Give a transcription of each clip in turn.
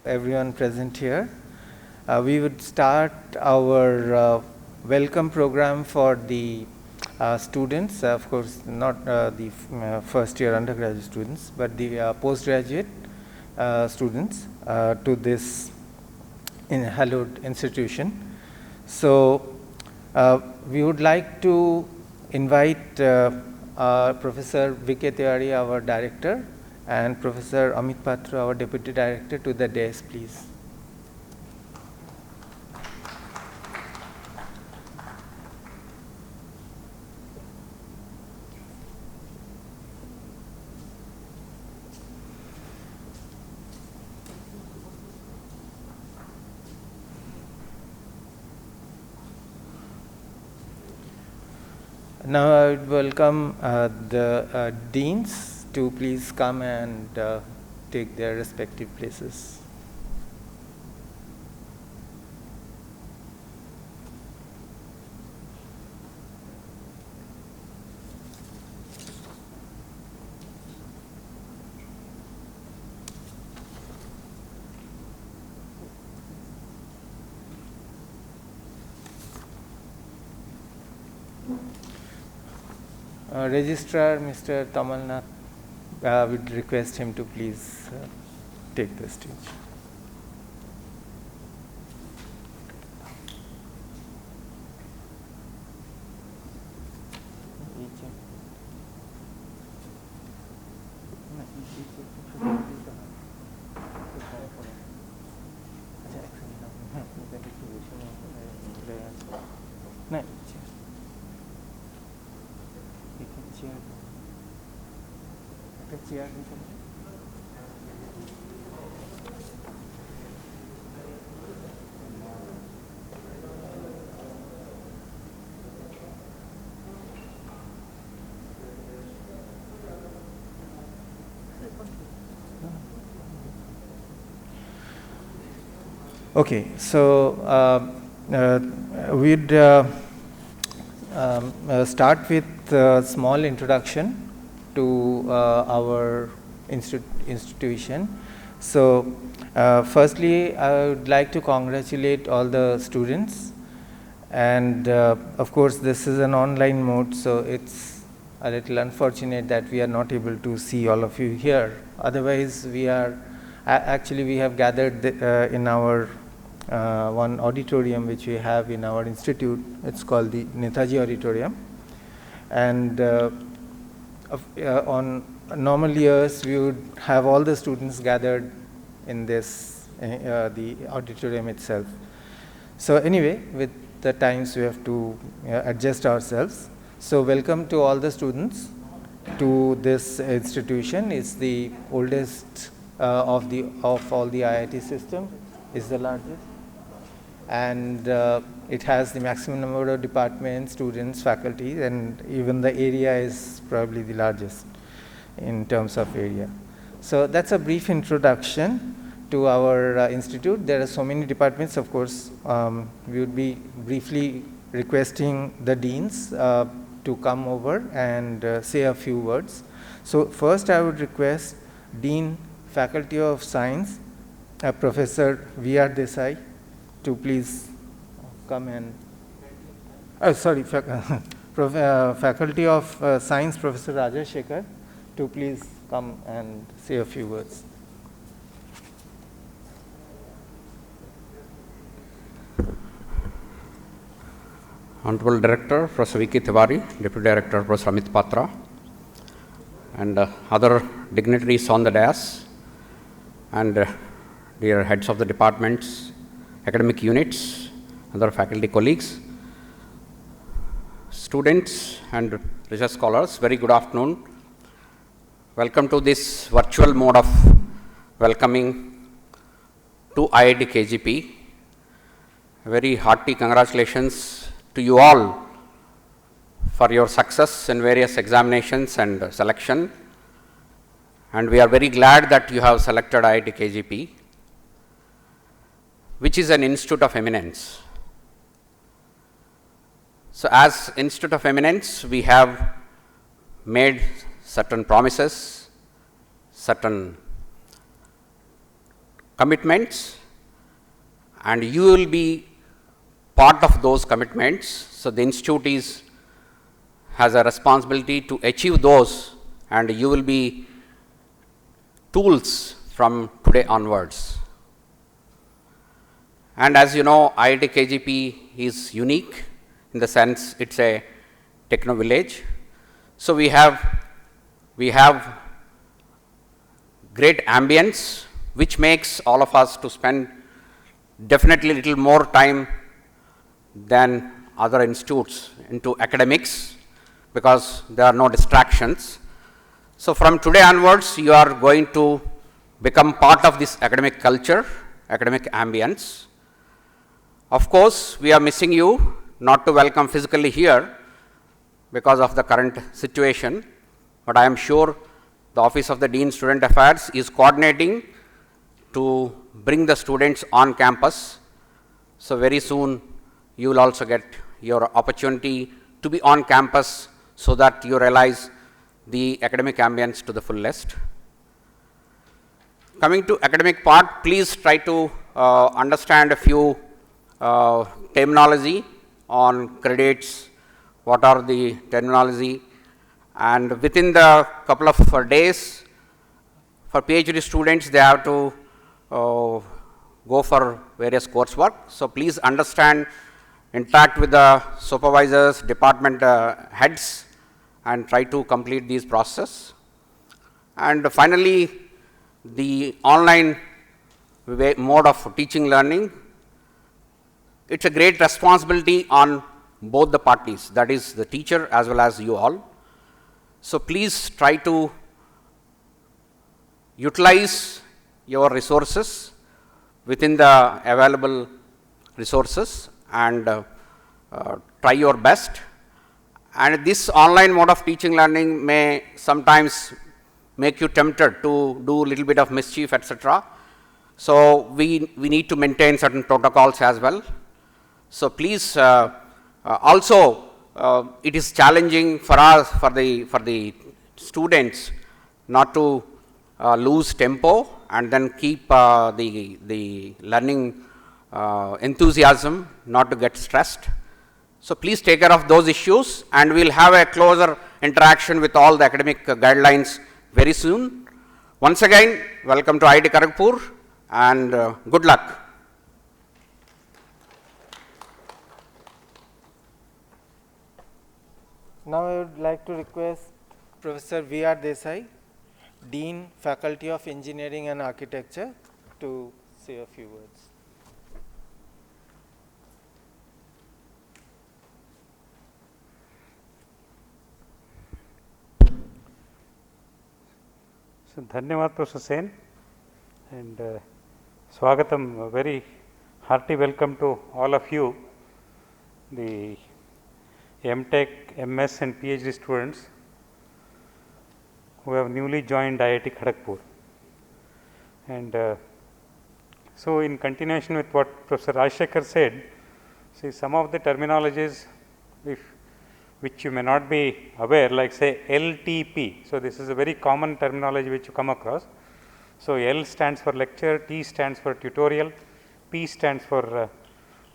everyone present here. We would start our welcome program for the students, of course not the first year undergraduate students, but the postgraduate students to this hallowed institution. So we would like to invite Professor V.K. Tiwari, our director, and Professor Amit Patra, our deputy director, to the dais, please. Now I would welcome the deans to please come and take their respective places. Registrar Mr. Tamalnath, would request him to please take the stage. Okay, so we'd start with a small introduction to our institution. So firstly, I would like to congratulate all the students, and of course this is an online mode, so it's a little unfortunate that we are not able to see all of you here. Otherwise, we are actually we have gathered in our one auditorium which we have in our institute. It's called the Netaji Auditorium, and on normal years we would have all the students gathered in this the auditorium itself. So anyway, with the times we have to adjust ourselves. So welcome to all the students to this institution. It's the oldest of all the IIT system. Is the largest, and it has the maximum number of departments, students, faculty, and even the area is probably the largest in terms of area. So that's a brief introduction to our institute. There are so many departments. Of course, we would be briefly requesting the deans to come over and say a few words. So first I would request Dean, Faculty of Science, Professor V.R. Desai, to please come and Faculty of Science, Professor Rajesh Shekhar, to please come and say a few words. Honorable Director, Professor V.K. Tiwari, Deputy Director, Professor Amit Patra, and other dignitaries on the dais, and dear heads of the departments, academic units, other faculty colleagues, students and research scholars, very good afternoon. Welcome to this virtual mode of welcoming to IIT KGP. Very hearty congratulations to you all for your success in various examinations and selection, and we are very glad that you have selected IIT KGP, which is an institute of eminence. So as Institute of Eminence, we have made certain promises, certain commitments, and you will be part of those commitments. So the institute has a responsibility to achieve those, and you will be tools from today onwards. And as you know, IIT KGP is unique in the sense it's a techno village. So we have great ambience, which makes all of us to spend definitely little more time than other institutes into academics, because there are no distractions. So from today onwards, you are going to become part of this academic culture, academic ambience. Of course, we are missing you, not to welcome physically here because of the current situation, but I am sure the Office of the Dean Student Affairs is coordinating to bring the students on campus. So very soon you will also get your opportunity to be on campus, so that you realize the academic ambience to the fullest. Coming to academic part, please try to understand a few terminology on credits, what are the terminology, and within the couple of days, for PhD students, they have to go for various coursework. So please understand, interact with the supervisors, department heads, and try to complete these process. And finally, the online mode of teaching learning, it's a great responsibility on both the parties, that is the teacher as well as you all. So please try to utilize your resources within the available resources, and try your best. And this online mode of teaching learning may sometimes make you tempted to do a little bit of mischief, etc. So we need to maintain certain protocols as well. So please, also it is challenging for us, for the students, not to lose tempo and then keep the learning enthusiasm, not to get stressed. So please take care of those issues, and we'll have a closer interaction with all the academic guidelines very soon. Once again, welcome to IIT Kharagpur, and good luck. Now I would like to request Professor V.R. Desai, Dean, Faculty of Engineering and Architecture, to say a few words. So, Dhanyavad Professor Sen, and Swagatam, a very hearty welcome to all of you, the MTech, MS and PhD students who have newly joined IIT Kharagpur. And so in continuation with what Professor Rajshekhar said, see some of the terminologies which you may not be aware, like say LTP. So this is a very common terminology which you come across. So L stands for lecture, T stands for tutorial, P stands for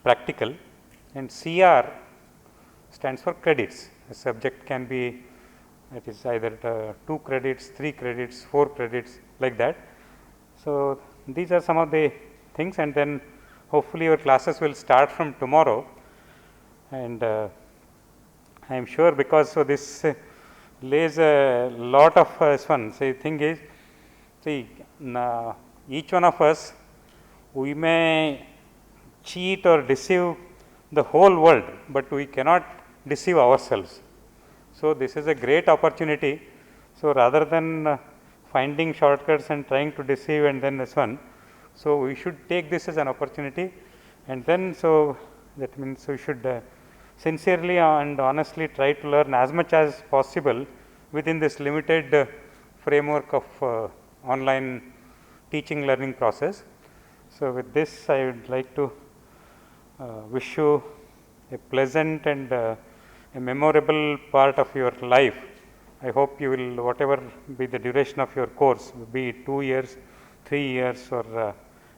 practical, and CR stands for credits. A subject can be, it is either 2 credits, 3 credits, 4 credits, like that. So these are some of the things, and then hopefully your classes will start from tomorrow. And I am sure, because so this lays a lot of fun. So the thing is, see, each one of us, we may cheat or deceive the whole world, but we cannot deceive ourselves. So this is a great opportunity. So rather than finding shortcuts and trying to deceive and then this one, so we should take this as an opportunity, and then so that means we should sincerely and honestly try to learn as much as possible within this limited framework of online teaching learning process. So with this, I would like to wish you a pleasant and a memorable part of your life. I hope you will, whatever be the duration of your course, be it 2 years, 3 years, or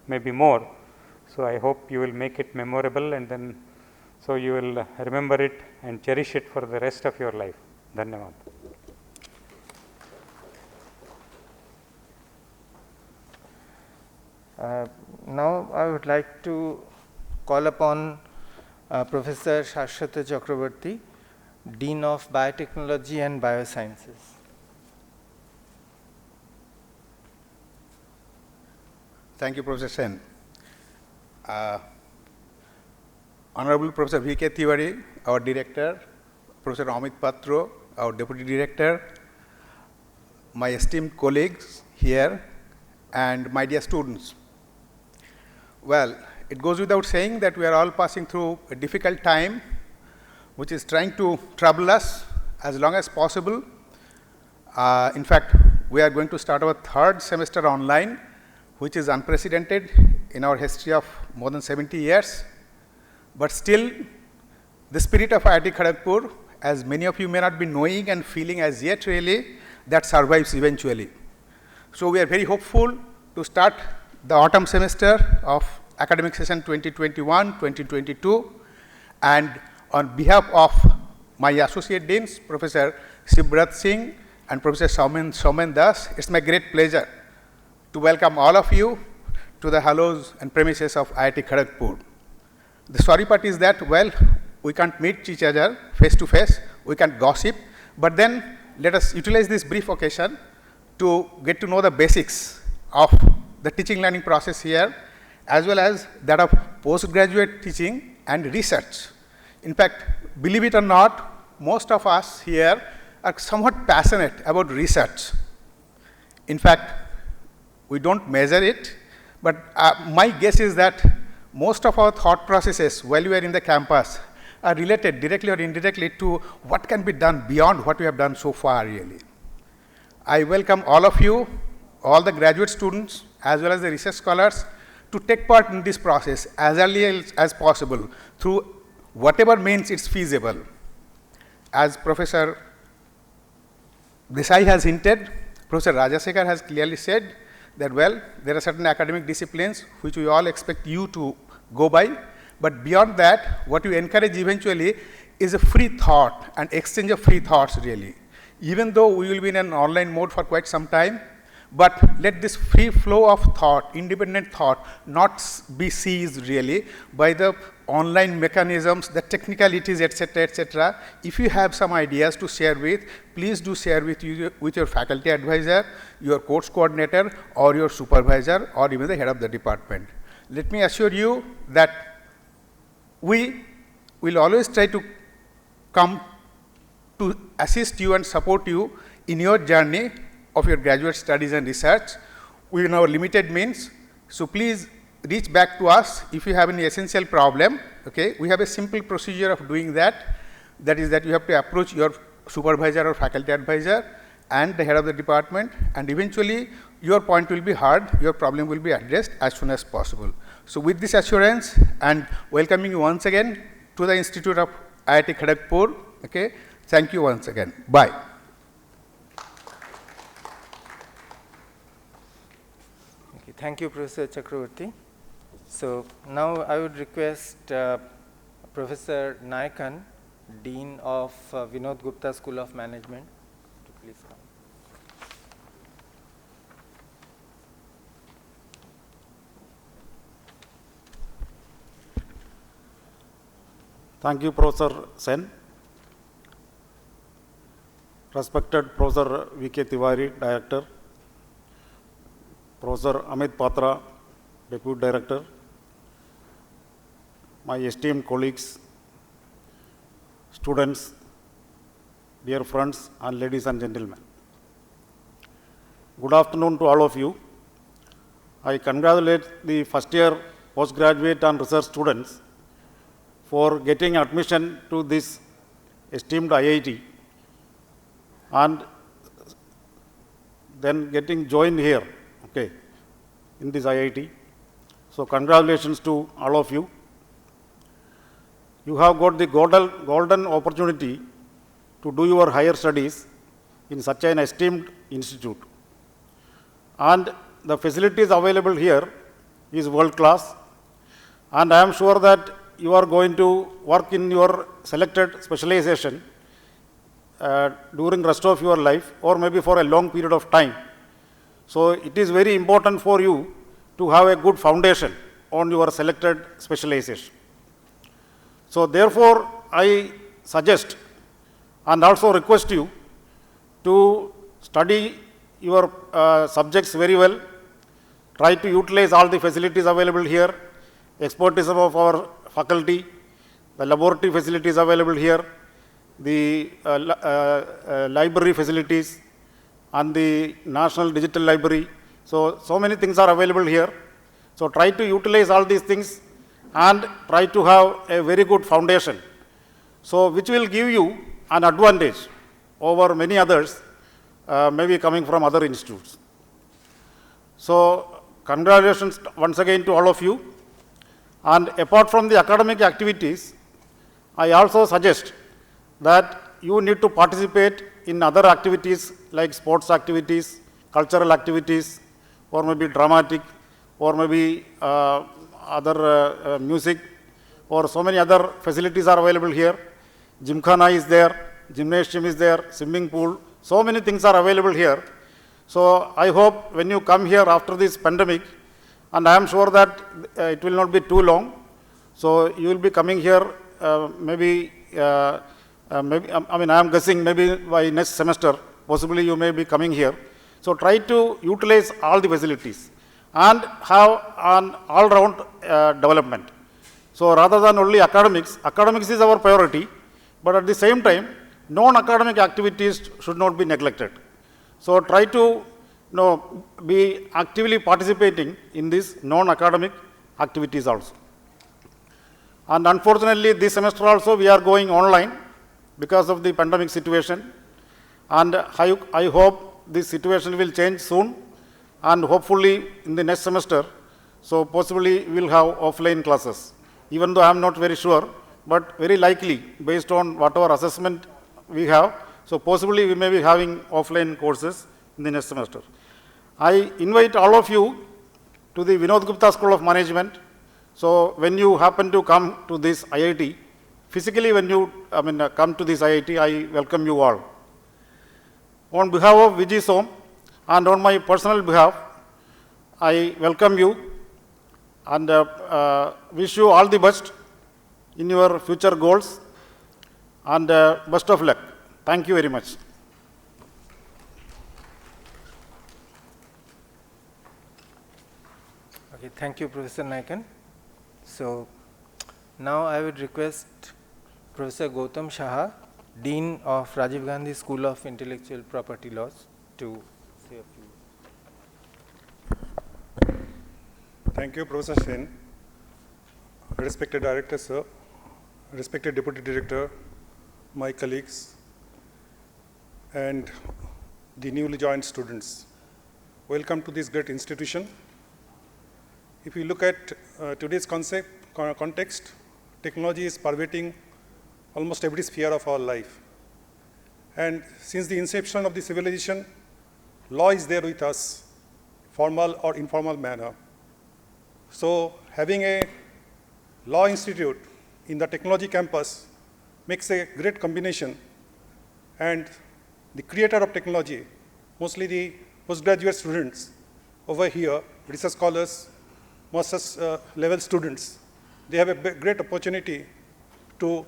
maybe more. So, I hope you will make it memorable, and then so you will remember it and cherish it for the rest of your life. Dhanyavad. Now I would like to call upon Professor Shashwata Chakraborty, Dean of Biotechnology and Biosciences. Thank you, Professor Sen. Honorable Professor V.K. Tiwari, our Director, Professor Amit Patro, our Deputy Director, my esteemed colleagues here, and my dear students. Well, it goes without saying that we are all passing through a difficult time, which is trying to trouble us as long as possible. In fact, we are going to start our third semester online, which is unprecedented in our history of more than 70 years. But still, the spirit of IIT Kharagpur, as many of you may not be knowing and feeling as yet really, that survives eventually. So we are very hopeful to start the autumn semester of academic session 2021-2022, and on behalf of my associate deans, Professor Shivbrat Singh and Professor Saumen Das, it's my great pleasure to welcome all of you to the hallows and premises of IIT Kharagpur. The sorry part is that, well, we can't meet each other face to face, we can't gossip, but then let us utilize this brief occasion to get to know the basics of the teaching learning process here, as well as that of postgraduate teaching and research. In fact, believe it or not, most of us here are somewhat passionate about research. In fact, we don't measure it, but my guess is that most of our thought processes while we are in the campus are related directly or indirectly to what can be done beyond what we have done so far really. I welcome all of you, all the graduate students as well as the research scholars, to take part in this process as early as possible through whatever means it's feasible. As Professor Desai has hinted, Professor Rajasekhar has clearly said that, well, there are certain academic disciplines which we all expect you to go by, but beyond that, what you encourage eventually is a free thought and exchange of free thoughts really. Even though we will be in an online mode for quite some time, but let this free flow of thought, independent thought, not be seized really by the online mechanisms, the technicalities, etc., etc. If you have some ideas to share with, please do share with your faculty advisor, your course coordinator, or your supervisor, or even the head of the department. Let me assure you that we will always try to come to assist you and support you in your journey of your graduate studies and research within our limited means. So please reach back to us if you have any essential problem. Okay, we have a simple procedure of doing that. That is that you have to approach your supervisor or faculty advisor and the head of the department, and eventually your point will be heard, your problem will be addressed as soon as possible. So with this assurance and welcoming you once again to the Institute of IIT Kharagpur, okay, thank you once again. Bye. Okay, thank you, Professor Chakraborty. So now I would request Professor Nayakan, Dean of Vinod Gupta School of Management, to please come. Thank you, Professor Sen. Respected Professor V.K. Tiwari, Director, Professor Amit Patra, Deputy Director, my esteemed colleagues, students, dear friends, and ladies and gentlemen. Good afternoon to all of you. I congratulate the first year postgraduate and research students for getting admission to this esteemed IIT and then getting joined here, okay, in this IIT. So congratulations to all of you. You have got the golden opportunity to do your higher studies in such an esteemed institute. And the facilities available here is world class, and I am sure that you are going to work in your selected specialization during rest of your life, or maybe for a long period of time. So it is very important for you to have a good foundation on your selected specialization. So therefore, I suggest and also request you to study your subjects very well, try to utilize all the facilities available here, expertism of our faculty, the laboratory facilities available here, the library facilities, and the National Digital Library. So many things are available here. So try to utilize all these things and try to have a very good foundation, so which will give you an advantage over many others, maybe coming from other institutes. So congratulations once again to all of you. And apart from the academic activities, I also suggest that you need to participate in other activities like sports activities, cultural activities, or maybe dramatic, or maybe other music, or so many other facilities are available here. Gymkhana is there, gymnasium is there, swimming pool, so many things are available here. So I hope when you come here after this pandemic, and I am sure that it will not be too long, so you will be coming here maybe I am guessing maybe by next semester, possibly you may be coming here. So try to utilize all the facilities and have an all-round development. So rather than only academics, academics is our priority, but at the same time, non-academic activities should not be neglected. So try to be actively participating in these non-academic activities also. And unfortunately, this semester also we are going online because of the pandemic situation, and I hope this situation will change soon, and hopefully in the next semester, so possibly we will have offline classes, even though I am not very sure, but very likely based on whatever assessment we have, so possibly we may be having offline courses in the next semester. I invite all of you to the Vinod Gupta School of Management. So when you happen to come to this IIT, physically when you come to this IIT, I welcome you all. On behalf of Vijisom and on my personal behalf, I welcome you and wish you all the best in your future goals, and best of luck. Thank you very much. Okay, thank you, Professor Naikan. So now I would request Professor Gautam Shaha, Dean of Rajiv Gandhi School of Intellectual Property Laws, to say a few. Thank you, Professor Sen. Respected Director, sir, respected Deputy Director, my colleagues, and the newly joined students. Welcome to this great institution. If you look at today's context, technology is pervading almost every sphere of our life. And since the inception of the civilization, law is there with us, formal or informal manner. So having a law institute in the technology campus makes a great combination, and the creator of technology, mostly the postgraduate students over here, research scholars, master's level students, they have a great opportunity to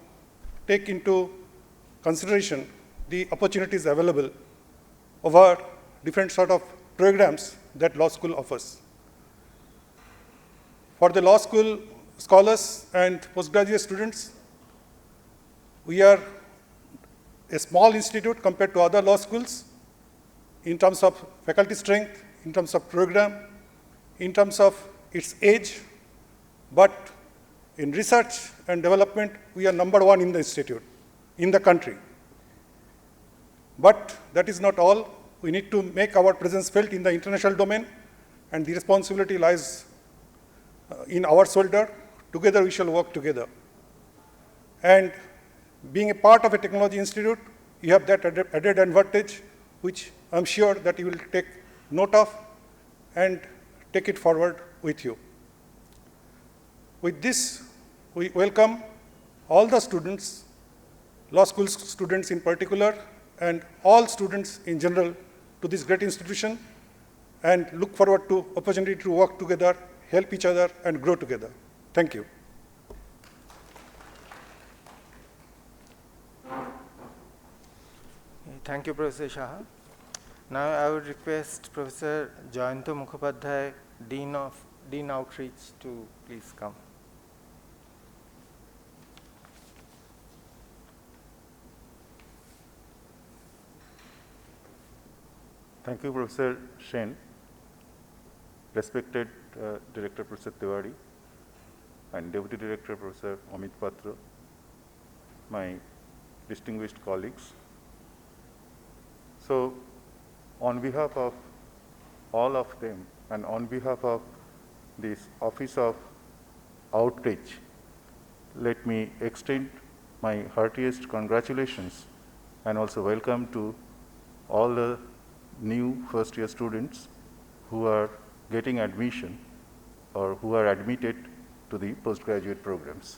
take into consideration the opportunities available over different sort of programs that law school offers. For the law school scholars and postgraduate students, we are a small institute compared to other law schools in terms of faculty strength, in terms of program, in terms of its age, but in research and development, we are #1 in the institute, in the country. But that is not all. We need to make our presence felt in the international domain, and the responsibility lies in our shoulder. Together we shall work together. And being a part of a technology institute, you have that added advantage, which I'm sure that you will take note of and take it forward with you. With this, we welcome all the students, law school students in particular, and all students in general to this great institution, and look forward to opportunity to work together, help each other, and grow together. Thank you. Thank you, Professor Shah. Now I would request Professor Jayanto Mukhopadhyay, Dean Outreach, to please come. Thank you, Professor Sen, respected Director Professor Tiwari, and Deputy Director Professor Amit Patra, my distinguished colleagues. So, on behalf of all of them and on behalf of this Office of Outreach, let me extend my heartiest congratulations and also welcome to all the new first-year students who are getting admission or who are admitted to the postgraduate programs.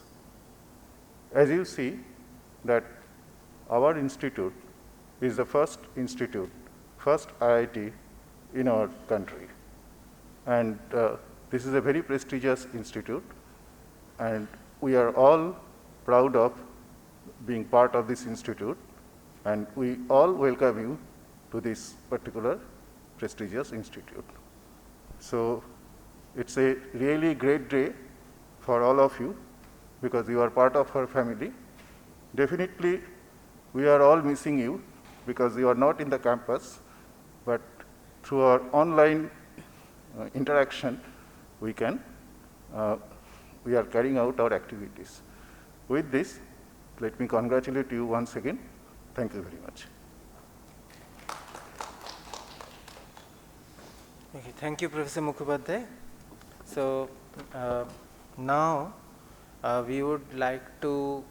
As you see that our institute is the first institute, first IIT in our country. And this is a very prestigious institute, and we are all proud of being part of this institute, and we all welcome you to this particular prestigious institute. So it's a really great day for all of you because you are part of our family. Definitely, we are all missing you because you are not in the campus, but through our online interaction, we are carrying out our activities. With this, let me congratulate you once again. Thank you very much. Okay, thank you, Professor Mukhopadhyay. So now we would like to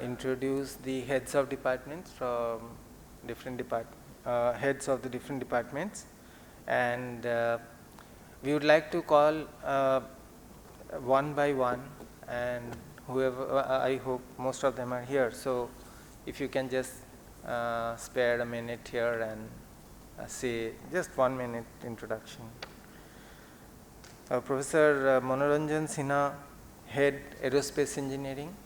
introduce the heads of departments from different heads of the different departments, and we would like to call one by one, and whoever, I hope most of them are here. So if you can just spare a minute here and say just 1 minute introduction. Professor Manoranjan Sinha, Head Aerospace Engineering.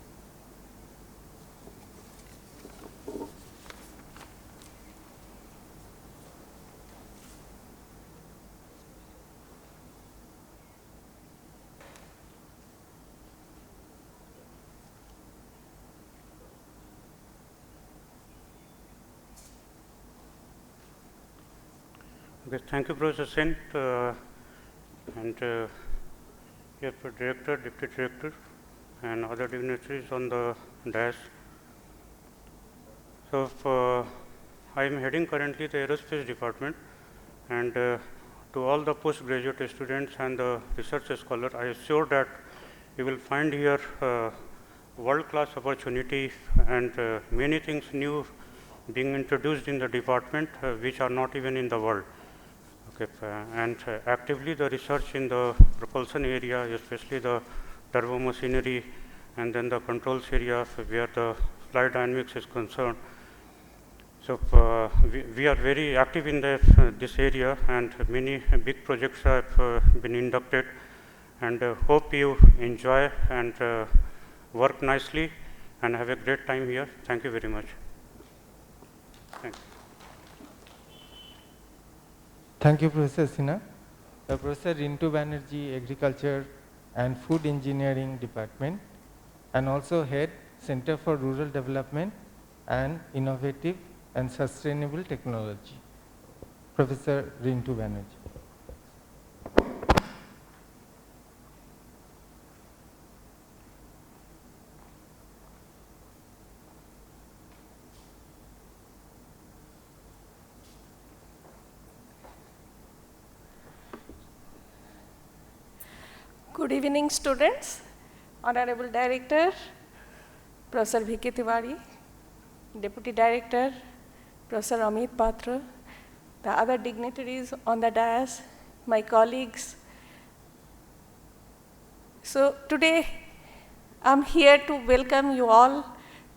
Okay, thank you, Professor Sen, and here for Director, Deputy Director, and other dignitaries on the dais. So, I am heading currently the Aerospace Department, and to all the postgraduate students and the research scholars, I assure that you will find here world-class opportunity and many things new being introduced in the department which are not even in the world. Okay, and actively the research in the propulsion area, especially the turbo machinery, and then the controls area where the flight dynamics is concerned. So we are very active in this area, and many big projects have been inducted, and hope you enjoy and work nicely and have a great time here. Thank you very much. Thank you. Thank you, Professor Sinha. Professor Rintu Banerjee, Agriculture and Food Engineering Department, and also Head Center for Rural Development and Innovative and Sustainable Technology. Professor Rintu Banerjee. Good evening, students, Honorable Director, Professor V.K. Tiwari, Deputy Director, Professor Amit Patra, the other dignitaries on the dais, my colleagues, So today I'm here to welcome you all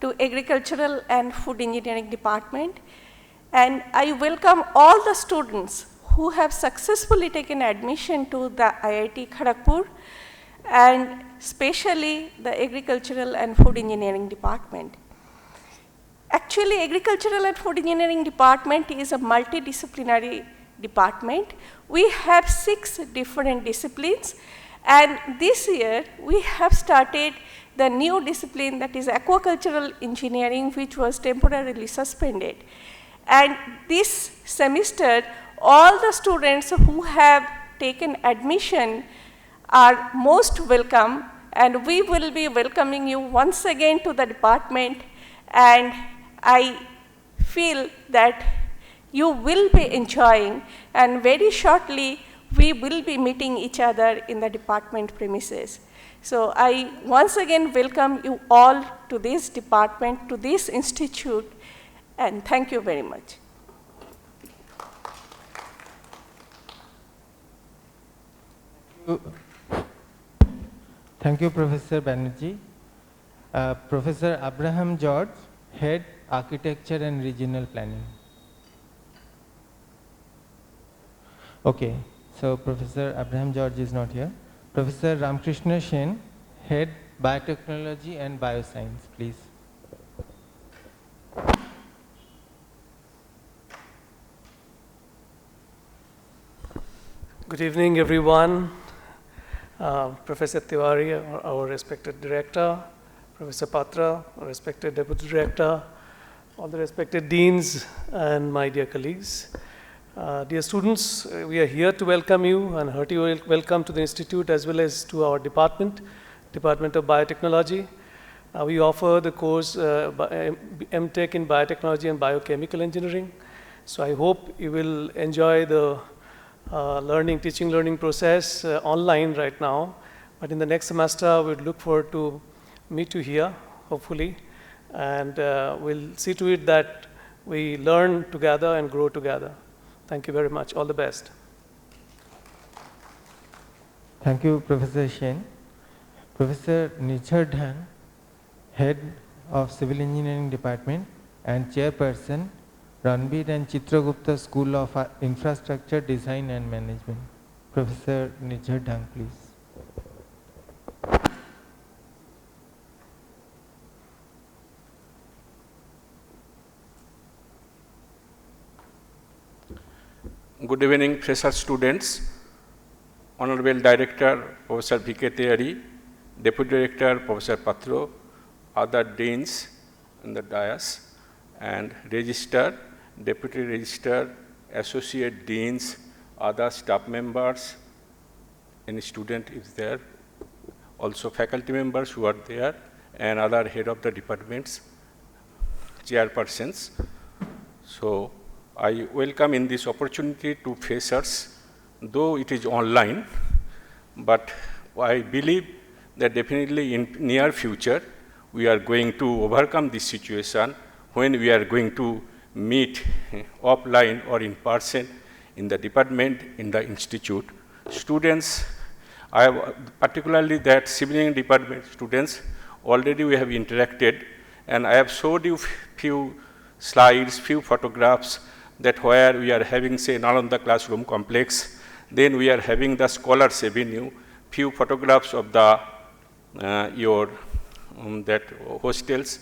to Agricultural and Food Engineering Department, and I welcome all the students who have successfully taken admission to the IIT Kharagpur, and especially the Agricultural and Food Engineering Department. Actually, Agricultural and Food Engineering Department is a multidisciplinary department. We have 6 different disciplines, and this year we have started the new discipline, that is aquacultural engineering, which was temporarily suspended. And this semester, all the students who have taken admission are most welcome, and we will be welcoming you once again to the department, and I feel that you will be enjoying, and very shortly we will be meeting each other in the department premises. So I once again welcome you all to this department, to this institute, and thank you very much. Thank you, Professor Banerjee. Professor Abraham George, Head Architecture and Regional Planning. Okay, so Professor Abraham George is not here. Professor Ramkrishna Sen, Head Biotechnology and Bioscience, please. Good evening, everyone. Professor Tiwari, our respected director, Professor Patra, our respected deputy director, all the respected deans, and my dear colleagues. Dear students, we are here to welcome you and hearty welcome to the institute as well as to our department, Department of Biotechnology. We offer the course MTech in Biotechnology and Biochemical Engineering. So I hope you will enjoy the teaching learning process online right now. But in the next semester, we'd look forward to meet you here, hopefully. And we'll see to it that we learn together and grow together. Thank you very much. All the best. Thank you, Professor Sen. Professor Nijhar Dhang, Head of Civil Engineering Department and Chairperson, Ranbir and Chitragupta School of Infrastructure Design and Management. Professor Nijhar Dhang, please. Good evening, fresher students. Honorable Director, Professor V.K. Tiwari, Deputy Director, Professor Patro, other deans in the dais, and Register, Deputy Register, Associate Deans, other staff members, any student is there, also faculty members who are there, and other head of the departments, chairpersons. So I welcome in this opportunity to freshers, though it is online, but I believe that definitely in near future, we are going to overcome this situation when we are going to meet offline or in person in the department, in the institute. Students, I have particularly that civil engineering department students, already we have interacted, and I have showed you few slides, few photographs that where we are having, say, Nalanda classroom complex, then we are having the Scholars Avenue, few photographs of the that hostels,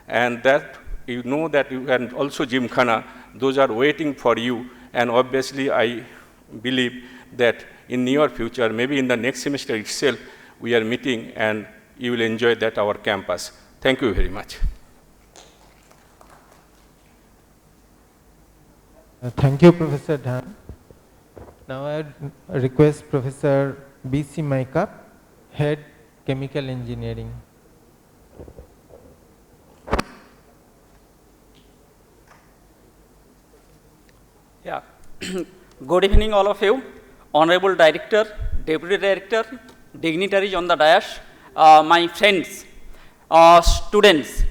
and that you know that you can also Gymkhana, those are waiting for you, and obviously I believe that in near future, maybe in the next semester itself, we are meeting and you will enjoy that our campus. Thank you very much. Thank you, Professor Dhang. Now I request Professor B.C. Maikap, Head Chemical Engineering. Yeah. Good evening, all of you. Honorable Director, Deputy Director, dignitaries on the dais, my friends, students.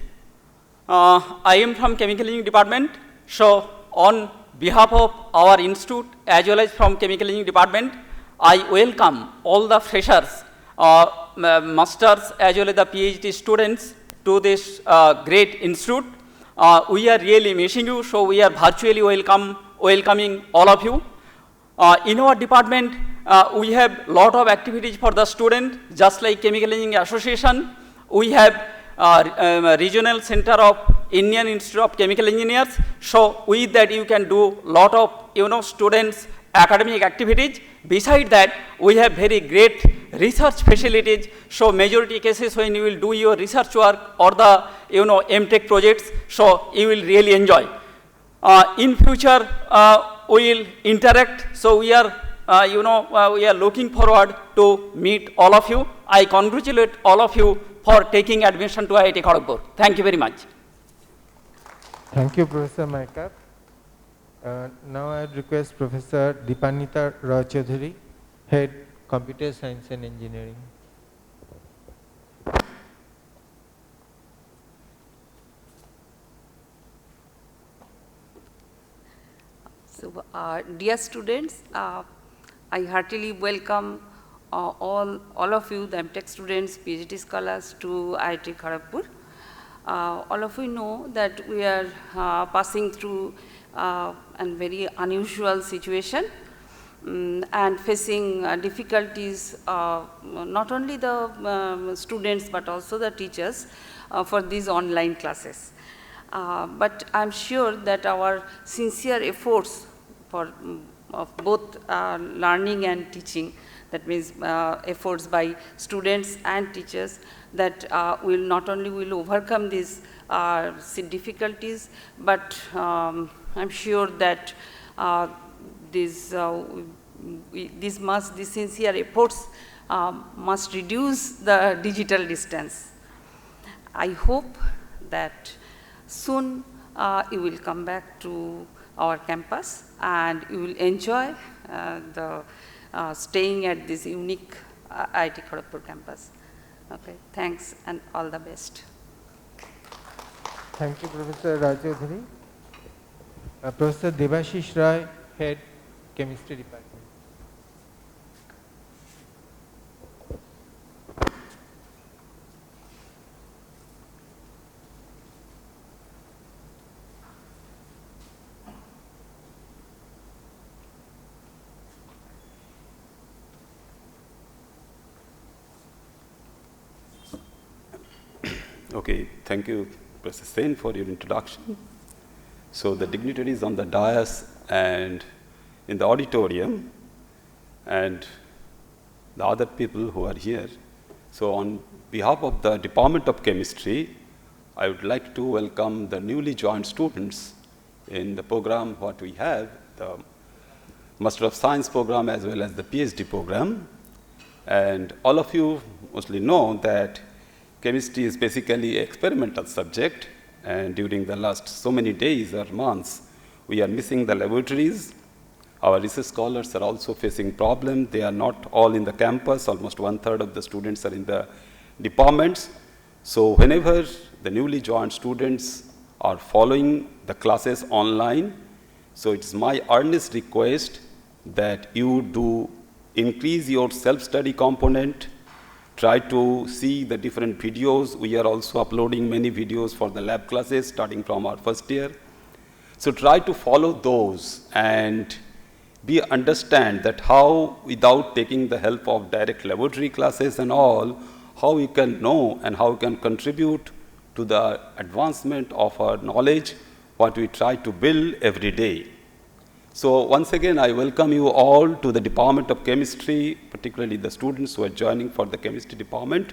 I am from Chemical Engineering Department. So, on behalf of our institute as well as from Chemical Engineering Department, I welcome all the freshers masters as well as the PhD students to this great institute. We are really missing you, so we are virtually welcoming all of you. In our department, we have lot of activities for the student, just like Chemical Engineering Association. We have regional center of Indian Institute of Chemical Engineers. So with that you can do lot of students academic activities. Beside that, we have very great research facilities. So majority cases when you will do your research work or the MTech projects, so you will really enjoy. In future, we will interact. So we are we are looking forward to meet all of you. I congratulate all of you for taking admission to IIT Kharagpur. Thank you very much. Thank you, Professor Maikar. Now I request Professor Dipanita Rao Chaudhary, Head Computer Science and Engineering. So, dear students, I heartily welcome all of you, the MTech students, PhD scholars, to IIT Kharagpur. All of you know that we are passing through a very unusual situation and facing difficulties, not only the students but also the teachers for these online classes. But I am sure that our sincere efforts for of both learning and teaching, that means efforts by students and teachers, that will not only will overcome these difficulties, but I'm sure that these sincere efforts must reduce the digital distance. I hope that soon you will come back to our campus and you will enjoy the staying at this unique IIT Kharagpur campus. Okay, thanks and all the best. Thank you, Professor Rao Chaudhary. Professor Debashish Rai, Head Chemistry Department. Okay, thank you, Professor Sen, for your introduction. So the dignitaries on the dais and in the auditorium and the other people who are here. So on behalf of the Department of Chemistry, I would like to welcome the newly joined students in the program what we have, the Master of Science program as well as the PhD program. And all of you mostly know that chemistry is basically an experimental subject, and during the last so many days or months, we are missing the laboratories. Our research scholars are also facing problems. They are not all in the campus. Almost 1/3 of the students are in the departments. So whenever the newly joined students are following the classes online, so it's my earnest request that you do increase your self-study component. Try to see the different videos. We are also uploading many videos for the lab classes starting from our first year. So try to follow those and understand that how, without taking the help of direct laboratory classes and all, how we can know and how we can contribute to the advancement of our knowledge, what we try to build every day. So once again, I welcome you all to the Department of Chemistry, particularly the students who are joining for the chemistry department,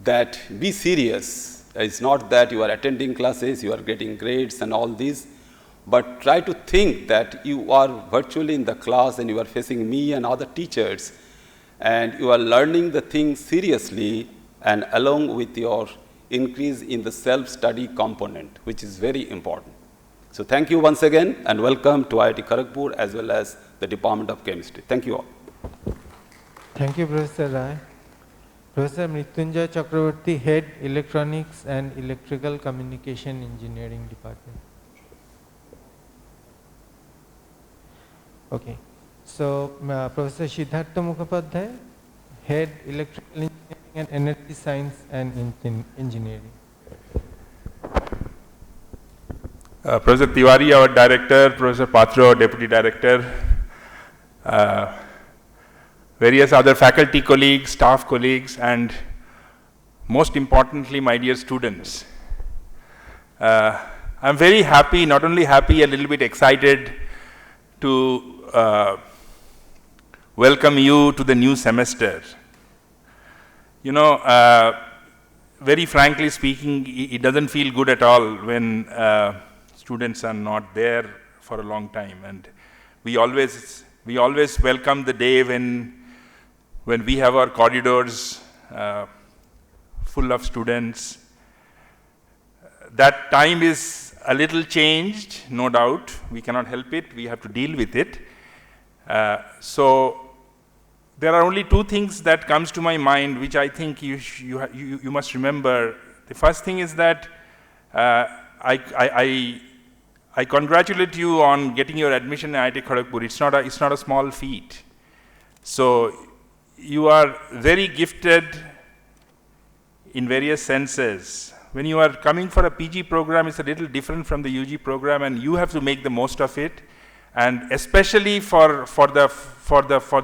that be serious. It's not that you are attending classes, you are getting grades and all these, but try to think that you are virtually in the class and you are facing me and other teachers, and you are learning the things seriously and along with your increase in the self-study component, which is very important. So thank you once again and welcome to IIT Kharagpur as well as the Department of Chemistry. Thank you all. Thank you, Professor Rai. Professor Mrityunjay Chakravarti, Head Electronics and Electrical Communication Engineering Department. Okay. So Professor Siddhartha Mukhopadhyay, Head Electrical and energy science and engineering. Professor Tiwari, our director, Professor Patra, our deputy director, various other faculty colleagues, staff colleagues, and most importantly, my dear students. I'm very happy, not only happy, a little bit excited to welcome you to the new semester. You know, very frankly speaking, it doesn't feel good at all when students are not there for a long time, and we always welcome the day when we have our corridors full of students. That time is a little changed, no doubt. We cannot help it. We have to deal with it. So there are only two things that comes to my mind, which I think you must remember. The first thing is that I congratulate you on getting your admission in IIT Kharagpur. It's not a small feat. So you are very gifted in various senses. When you are coming for a PG program, it's a little different from the UG program, and you have to make the most of it. And especially for the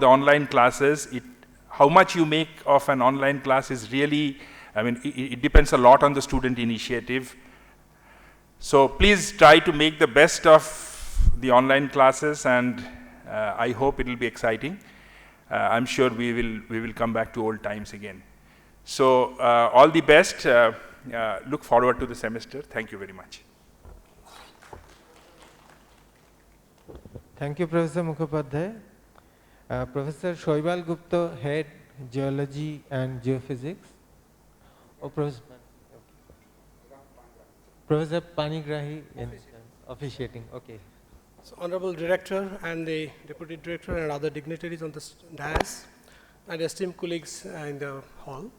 online classes, how much you make of an online class is really, I mean, it depends a lot on the student initiative. So please try to make the best of the online classes, and I hope it will be exciting. I'm sure we will come back to old times again. So all the best. Look forward to the semester. Thank you very much. Thank you, Professor Mukhopadhyay. Professor Shoibal Gupta, Head Geology and Geophysics. Oh, Professor Panigrahi, officiating. Okay. So, Honorable Director and the Deputy Director and other dignitaries on this dais, and esteemed colleagues in the hall.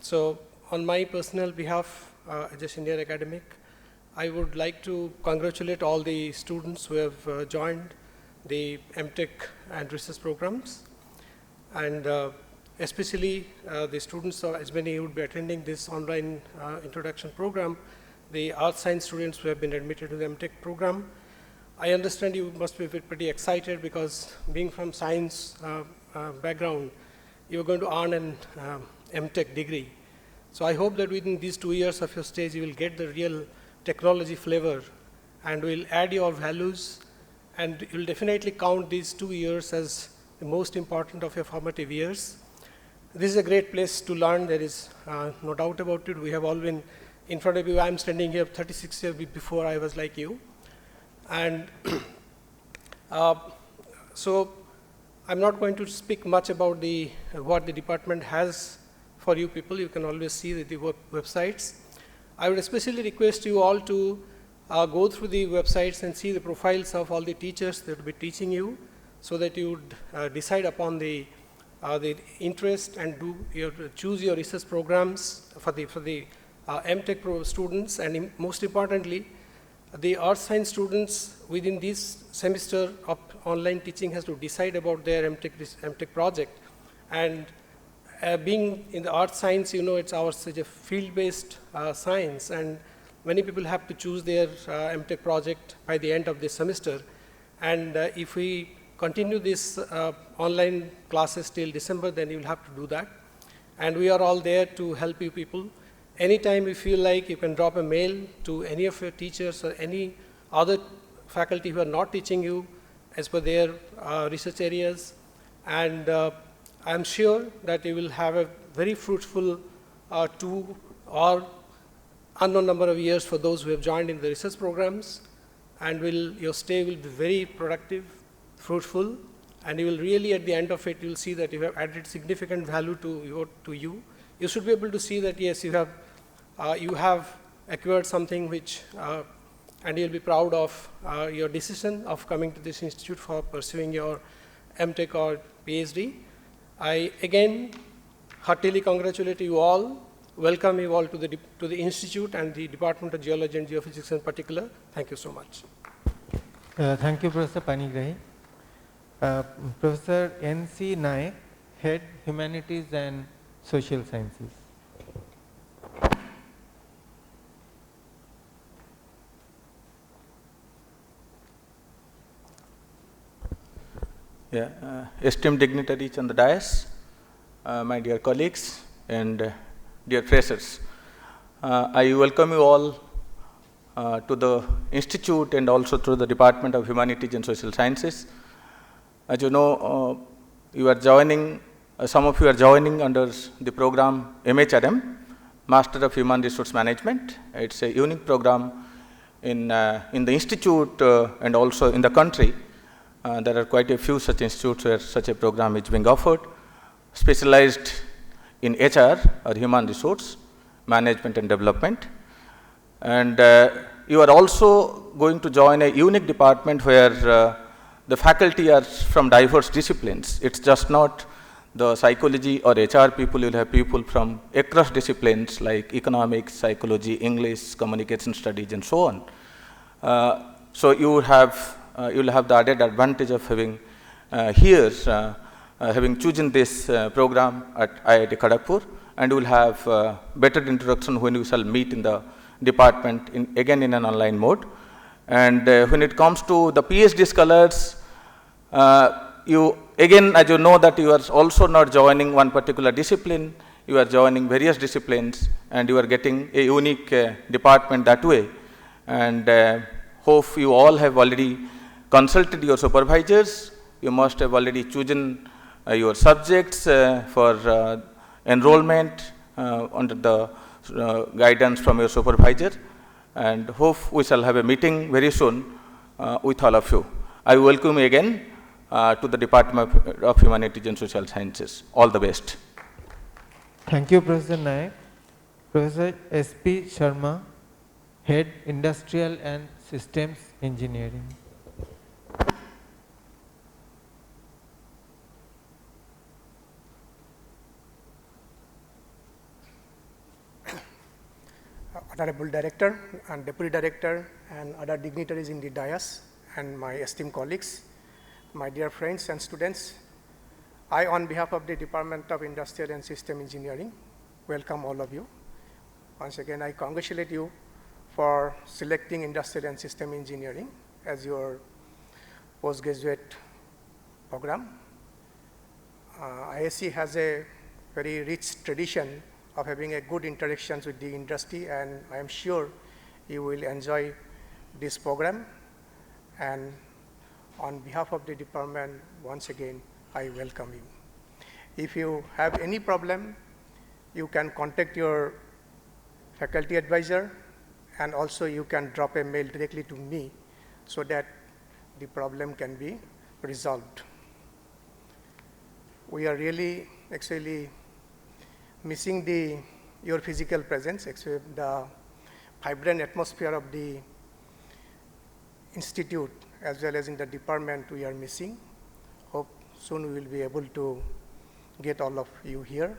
So, on my personal behalf, as a senior academic, I would like to congratulate all the students who have joined the MTech and research programs, and especially the students, as many would be attending this online introduction program, the art science students who have been admitted to the MTech program. I understand you must be pretty excited because being from science background, you are going to earn an MTech degree. So I hope that within these 2 years of your stage, you will get the real technology flavor and will add your values, and you will definitely count these 2 years as the most important of your formative years. This is a great place to learn. There is no doubt about it. We have all been in front of you. I'm standing here 36 years before I was like you. And so I'm not going to speak much about what the department has for you people. You can always see the websites. I would especially request you all to go through the websites and see the profiles of all the teachers that will be teaching you, so that you would decide upon the interest and choose your research programs for the MTech students, and most importantly, the art science students within this semester of online teaching has to decide about their MTech project. And being in the art science, you know, it's such a field-based science, and many people have to choose their MTech project by the end of this semester. And if we continue this online classes till December, then you will have to do that. And we are all there to help you people. Anytime you feel like, you can drop a mail to any of your teachers or any other faculty who are not teaching you as per their research areas. And I'm sure that you will have a very fruitful 2 or unknown number of years for those who have joined in the research programs, and your stay will be very productive, fruitful, and you will really, at the end of it, you will see that you have added significant value to you. You should be able to see that, yes, you have acquired something which, and you'll be proud of your decision of coming to this institute for pursuing your MTech or PhD. I again heartily congratulate you all, welcome you all to the institute and the Department of Geology and Geophysics in particular. Thank you so much. Thank you, Professor Panigrahi. Professor N.C. Naik, Head Humanities and Social Sciences. Esteemed dignitaries on the dais, my dear colleagues and dear freshers, I welcome you all to the Institute and also to the Department of Humanities and Social Sciences. As you know, you are joining, some of you are joining under the program MHRM, Master of Human Resource Management. It's a unique program in the institute and also in the country. There are quite a few such institutes where such a program is being offered, specialized in HR or Human Resource Management and Development. And you are also going to join a unique department where the faculty are from diverse disciplines. It's just not the psychology or HR people, you'll have people from across disciplines like economics, psychology, English, communication studies, and so on. So you have you'll have the added advantage of having having chosen this program at IIT Kharagpur, and you will have better introduction when you shall meet in the department again in an online mode. And when it comes to the PhD scholars, you again, as you know, that you are also not joining one particular discipline, you are joining various disciplines, and you are getting a unique department that way. And hope you all have already consulted your supervisors. You must have already chosen your subjects for enrollment under the guidance from your supervisor, and hope we shall have a meeting very soon with all of you. I welcome you again to the Department of Humanities and Social Sciences. All the best. Thank you, Professor Naik. Professor S.P. Sharma, Head Industrial and Systems Engineering. Honorable Director and Deputy Director and other dignitaries in the dais and my esteemed colleagues, my dear friends and students, I, on behalf of the Department of Industrial and System Engineering, welcome all of you. Once again, I congratulate you for selecting Industrial and System Engineering as your postgraduate program. ISC has a very rich tradition of having a good interactions with the industry, and I am sure you will enjoy this program. And on behalf of the department, once again, I welcome you. If you have any problem, you can contact your faculty advisor, and also you can drop a mail directly to me so that the problem can be resolved. We are really actually missing your physical presence, actually the vibrant atmosphere of the institute as well as in the department we are missing. Hope soon we will be able to get all of you here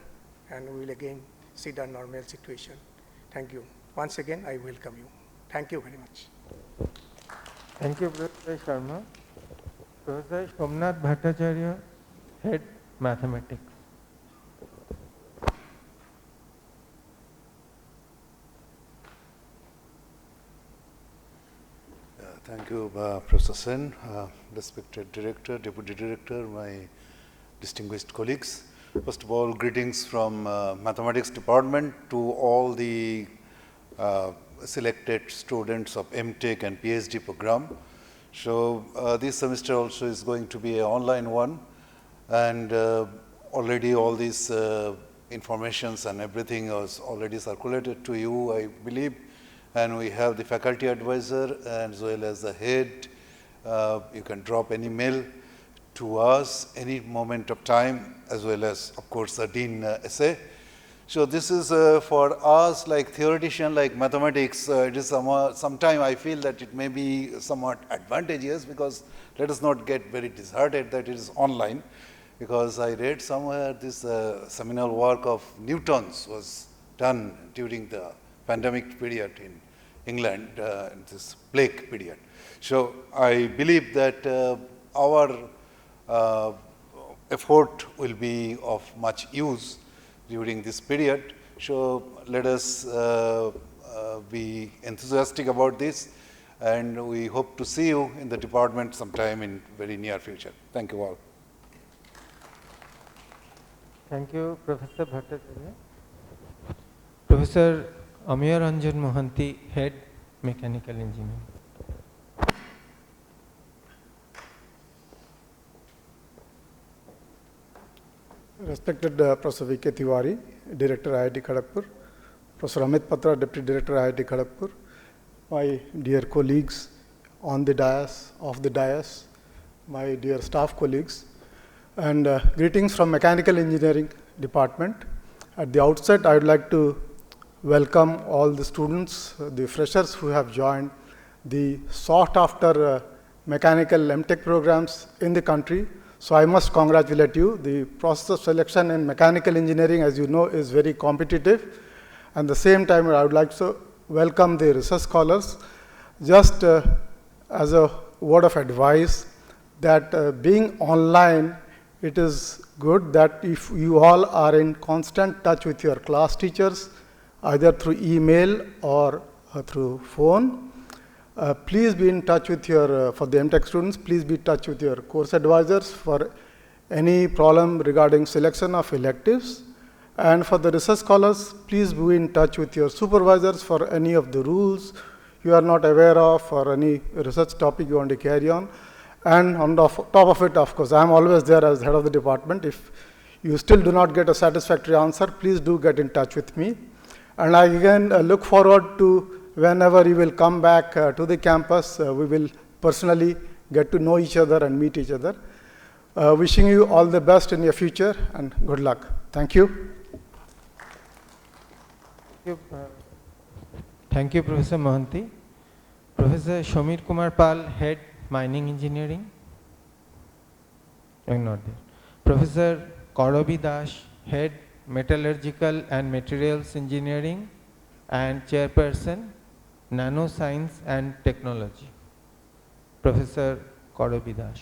and we will again see the normal situation. Thank you. Once again, I welcome you. Thank you very much. Thank you, Professor Sharma. Professor Somnath Bhattacharya, Head Mathematics. Thank you, Professor Sen, respected Director, Deputy Director, my distinguished colleagues. First of all, greetings from Mathematics Department to all the selected students of MTech and PhD program. So this semester also is going to be an online one, and already all these informations and everything was already circulated to you, I believe. And we have the faculty advisor as well as the head. You can drop any mail to us any moment of time, as well as, of course, the dean essay. So this is for us, like theoretician, like mathematics, it is sometime I feel that it may be somewhat advantageous, because let us not get very disheartened that it is online, because I read somewhere this seminal work of Newton's was done during the pandemic period in England, this plague period. So I believe that our effort will be of much use during this period. So let us be enthusiastic about this, and we hope to see you in the department sometime in very near future. Thank you all. Thank you, Professor Bhattacharya. Professor Ameya Ranjan Mohanty, Head Mechanical Engineering. Respected Professor V.K. Tiwari, Director IIT Kharagpur, Professor Amit Patra, Deputy Director IIT Kharagpur, my dear colleagues on the dais, off the dais, my dear staff colleagues, and greetings from Mechanical Engineering Department. At the outset, I would like to welcome all the students, the freshers who have joined the sought after mechanical MTech programs in the country. So I must congratulate you. The process of selection in mechanical engineering, as you know, is very competitive. At the same time, I would like to welcome the research scholars. Just as a word of advice, that being online, it is good that if you all are in constant touch with your class teachers, either through email or through phone, please be in touch with your, for the MTech students, please be in touch with your course advisors for any problem regarding selection of electives. And for the research scholars, please be in touch with your supervisors for any of the rules you are not aware of or any research topic you want to carry on. And on the top of it, of course, I am always there as head of the department. If you still do not get a satisfactory answer, please do get in touch with me. And I again look forward to whenever you will come back to the campus, we will personally get to know each other and meet each other. Wishing you all the best in your future and good luck. Thank you. Thank you, Professor Mohanty. Professor Shomir Kumar Pal, Head Mining Engineering. Not there. Professor Kaurabi Das, Head Metallurgical and Materials Engineering and Chairperson, Nanoscience and Technology. Professor Kaurabi Das.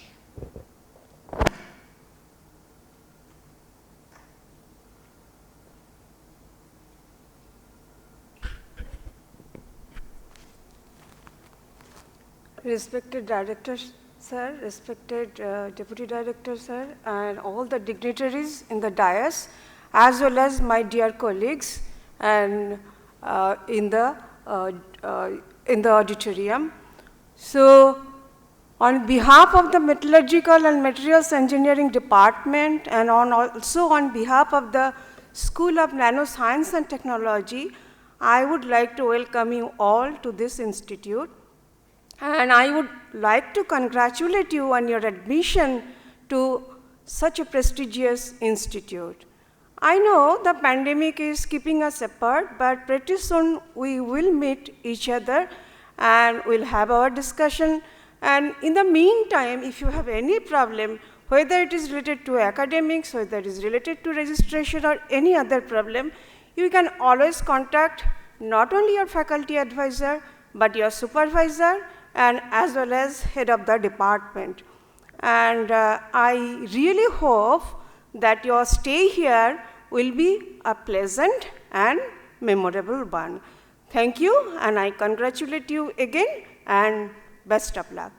Respected Director, Sir, respected Deputy Director, Sir, and all the dignitaries in the dais, as well as my dear colleagues and in the auditorium. So, on behalf of the Metallurgical and Materials Engineering Department and also on behalf of the School of Nanoscience and Technology, I would like to welcome you all to this institute. And I would like to congratulate you on your admission to such a prestigious institute. I know the pandemic is keeping us apart, but pretty soon we will meet each other and we'll have our discussion. And in the meantime, if you have any problem, whether it is related to academics, whether it is related to registration or any other problem, you can always contact not only your faculty advisor, but your supervisor and as well as head of the department. And I really hope that your stay here will be a pleasant and memorable one. Thank you, and I congratulate you again, and best of luck.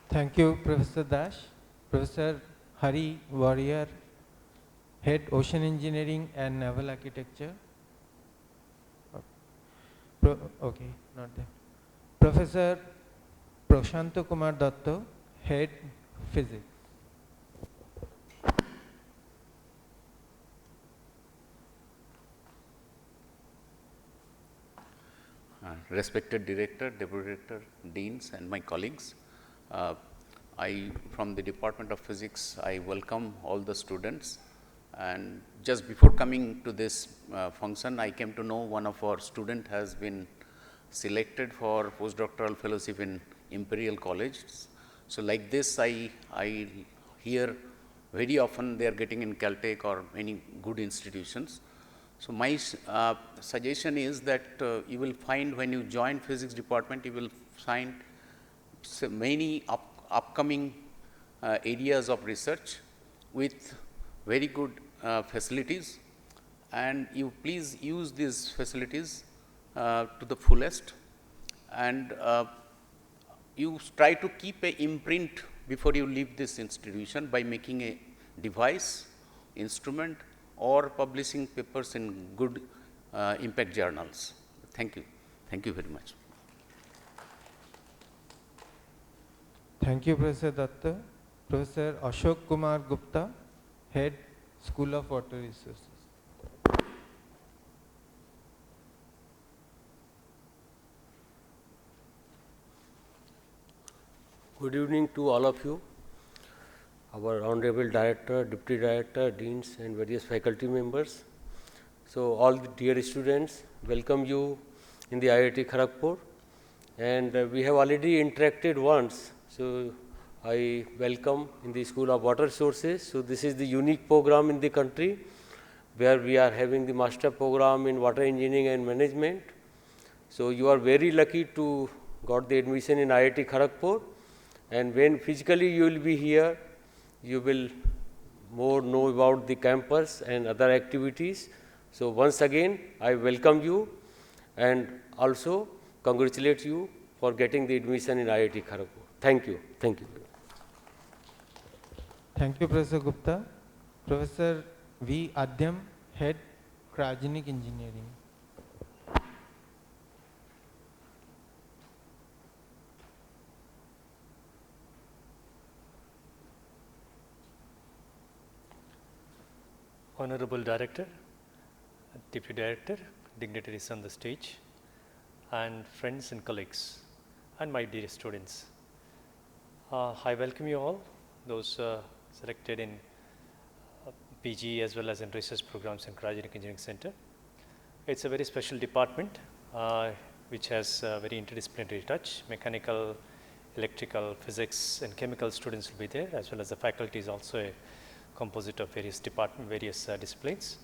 Thank you, Professor Dash. Professor Hari Warrior, Head Ocean Engineering and Naval Architecture. Okay, not there. Professor Prashanto Kumar Datta, Head Physics. Respected Director, Deputy Director, Deans and my colleagues, from the Department of Physics, I welcome all the students. And just before coming to this function, I came to know one of our students has been selected for postdoctoral fellowship in Imperial College. So like this, I hear very often they are getting in Caltech or any good institutions. So my suggestion is that you will find when you join physics department, you will find many upcoming areas of research with very good facilities, and you please use these facilities to the fullest, and you try to keep an imprint before you leave this institution by making a device, instrument, or publishing papers in good impact journals. Thank you. Thank you very much. Thank you, Professor Datta. Professor Ashok Kumar Gupta, Head, School of Water Resources. Good evening to all of you, our Honorable Director, Deputy Director, Deans and various faculty members. So all the dear students, welcome you in the IIT Kharagpur, and we have already interacted once. So I welcome in the School of Water Resources. So this is the unique program in the country where we are having the master program in water engineering and management. So you are very lucky to got the admission in IIT Kharagpur, and when physically you will be here, you will more know about the campus and other activities. So once again, I welcome you and also congratulate you for getting the admission in IIT Kharagpur. Thank you. Thank you. Thank you, Professor Gupta. Professor V. Adhyam, Head, Cryogenic Engineering. Honorable Director, Deputy Director, dignitaries on the stage, and friends and colleagues, and my dear students. I welcome you all, those selected in PG as well as in research programs in Cryogenic Engineering Center. It's a very special department which has very interdisciplinary touch. Mechanical, electrical, physics, and chemical students will be there, as well as the faculty is also a composite of various disciplines.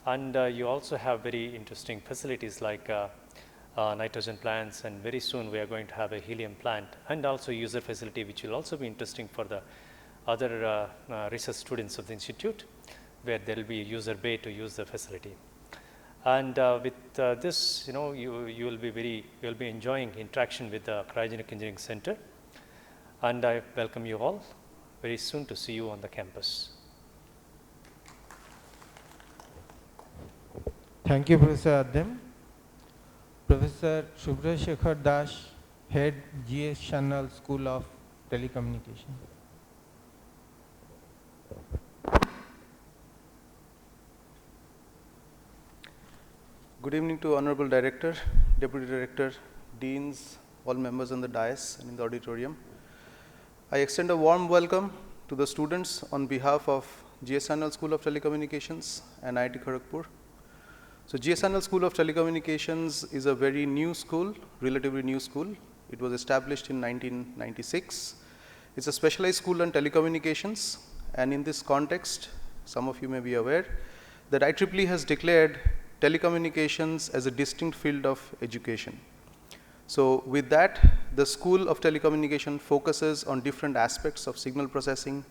And you also have very interesting facilities like nitrogen plants, and very soon we are going to have a helium plant, and also user facility, which will also be interesting for the other research students of the institute, where there will be a user bay to use the facility. And with this, you will be enjoying interaction with the Cryogenic Engineering Center, and I welcome you all very soon to see you on the campus. Thank you, Professor Adhyam. Professor Shubhra Shekhar Dash, Head, GS Channel School of Telecommunication. Good evening to Honorable Director, Deputy Director, Deans, all members on the dais and in the auditorium. I extend a warm welcome to the students on behalf of GSNL School of Telecommunications and IIT Kharagpur. So GSNL School of Telecommunications is a very new school, relatively new school. It was established in 1996. It's a specialized school on telecommunications, and in this context, some of you may be aware that IEEE has declared telecommunications as a distinct field of education. So with that, the School of Telecommunication focuses on different aspects of signal processing,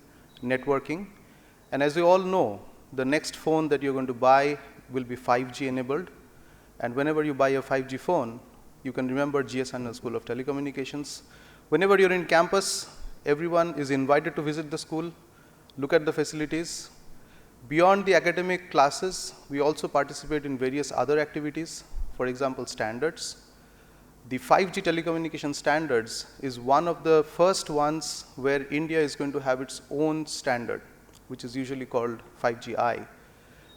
networking, and as you all know, the next phone that you're going to buy will be 5G enabled, and whenever you buy a 5G phone, you can remember GSNL School of Telecommunications. Whenever you're in campus, everyone is invited to visit the school, look at the facilities. Beyond the academic classes, we also participate in various other activities, for example, standards. The 5G telecommunication standards is one of the first ones where India is going to have its own standard, which is usually called 5GI.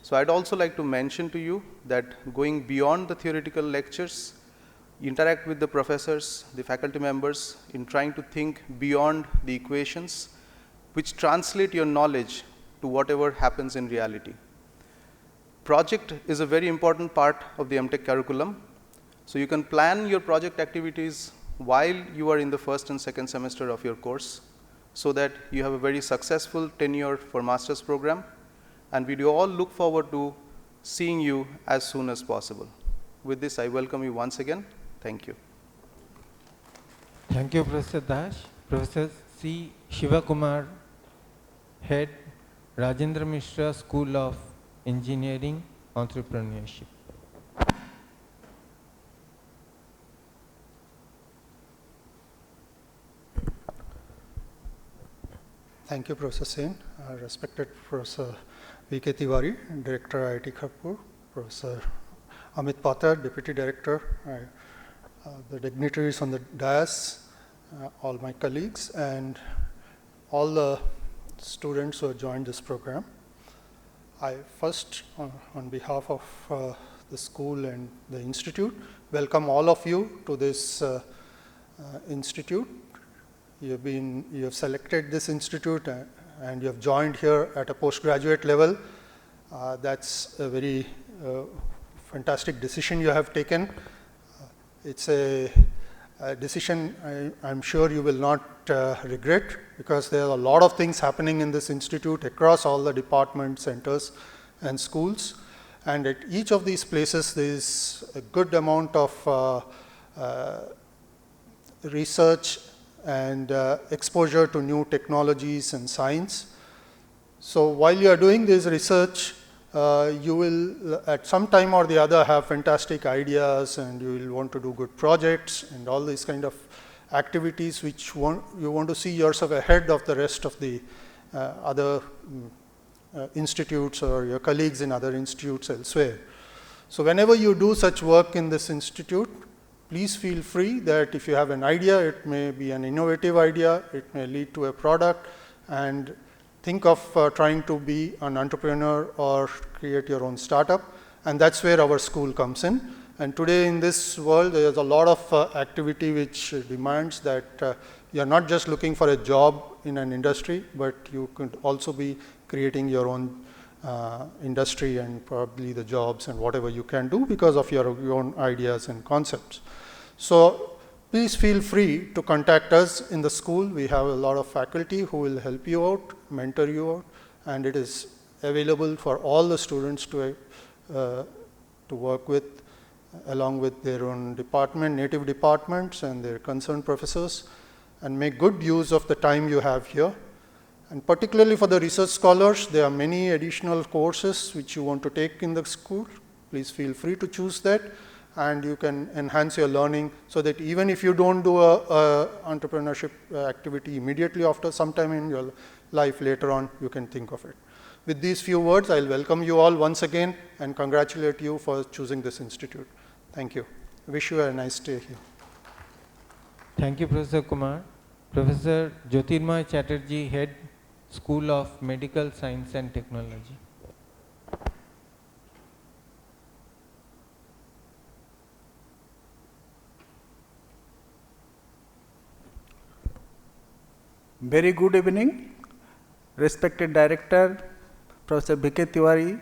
So I'd also like to mention to you that going beyond the theoretical lectures, interact with the professors, the faculty members in trying to think beyond the equations, which translate your knowledge to whatever happens in reality. Project is a very important part of the MTech curriculum. So you can plan your project activities while you are in the first and second semester of your course, so that you have a very successful tenure for master's program. And we do all look forward to seeing you as soon as possible. With this, I welcome you once again. Thank you. Thank you, Professor Dash. Professor C. Shiva Kumar, Head, Rajendra Mishra School of Engineering, Entrepreneurship. Thank you, Professor Sen. Respected Professor V.K. Tiwari, Director IIT Kharagpur, Professor Amit Patra, Deputy Director, the dignitaries on the dais, all my colleagues, and all the students who have joined this program. I first, on behalf of the school and the institute, welcome all of you to this institute. You have selected this institute and you have joined here at a postgraduate level. That's a very fantastic decision you have taken. It's a decision I'm sure you will not regret, because there are a lot of things happening in this institute across all the departments, centers, and schools. And at each of these places, there is a good amount of research and exposure to new technologies and science. So while you are doing this research, you will at some time or the other have fantastic ideas, and you will want to do good projects and all these kind of activities which you want to see yourself ahead of the rest of the other institutes or your colleagues in other institutes elsewhere. So whenever you do such work in this institute, please feel free that if you have an idea, it may be an innovative idea, it may lead to a product, and think of trying to be an entrepreneur or create your own startup, and that's where our school comes in. And today in this world, there's a lot of activity which demands that you're not just looking for a job in an industry, but you could also be creating your own industry and probably the jobs and whatever you can do because of your own ideas and concepts. So please feel free to contact us in the school. We have a lot of faculty who will help you out, mentor you out, and it is available for all the students to work with, along with their own department, native departments and their concerned professors, and make good use of the time you have here. And particularly for the research scholars, there are many additional courses which you want to take in the school. Please feel free to choose that, and you can enhance your learning so that even if you don't do a entrepreneurship activity immediately after, sometime in your life later on, you can think of it. With these few words, I'll welcome you all once again and congratulate you for choosing this institute. Thank you. Wish you a nice day here. Thank you, Professor Kumar. Professor Jyotirmoy Chatterjee, Head, School of Medical Science and Technology. Very good evening, respected Director, Professor V.K. Tiwari,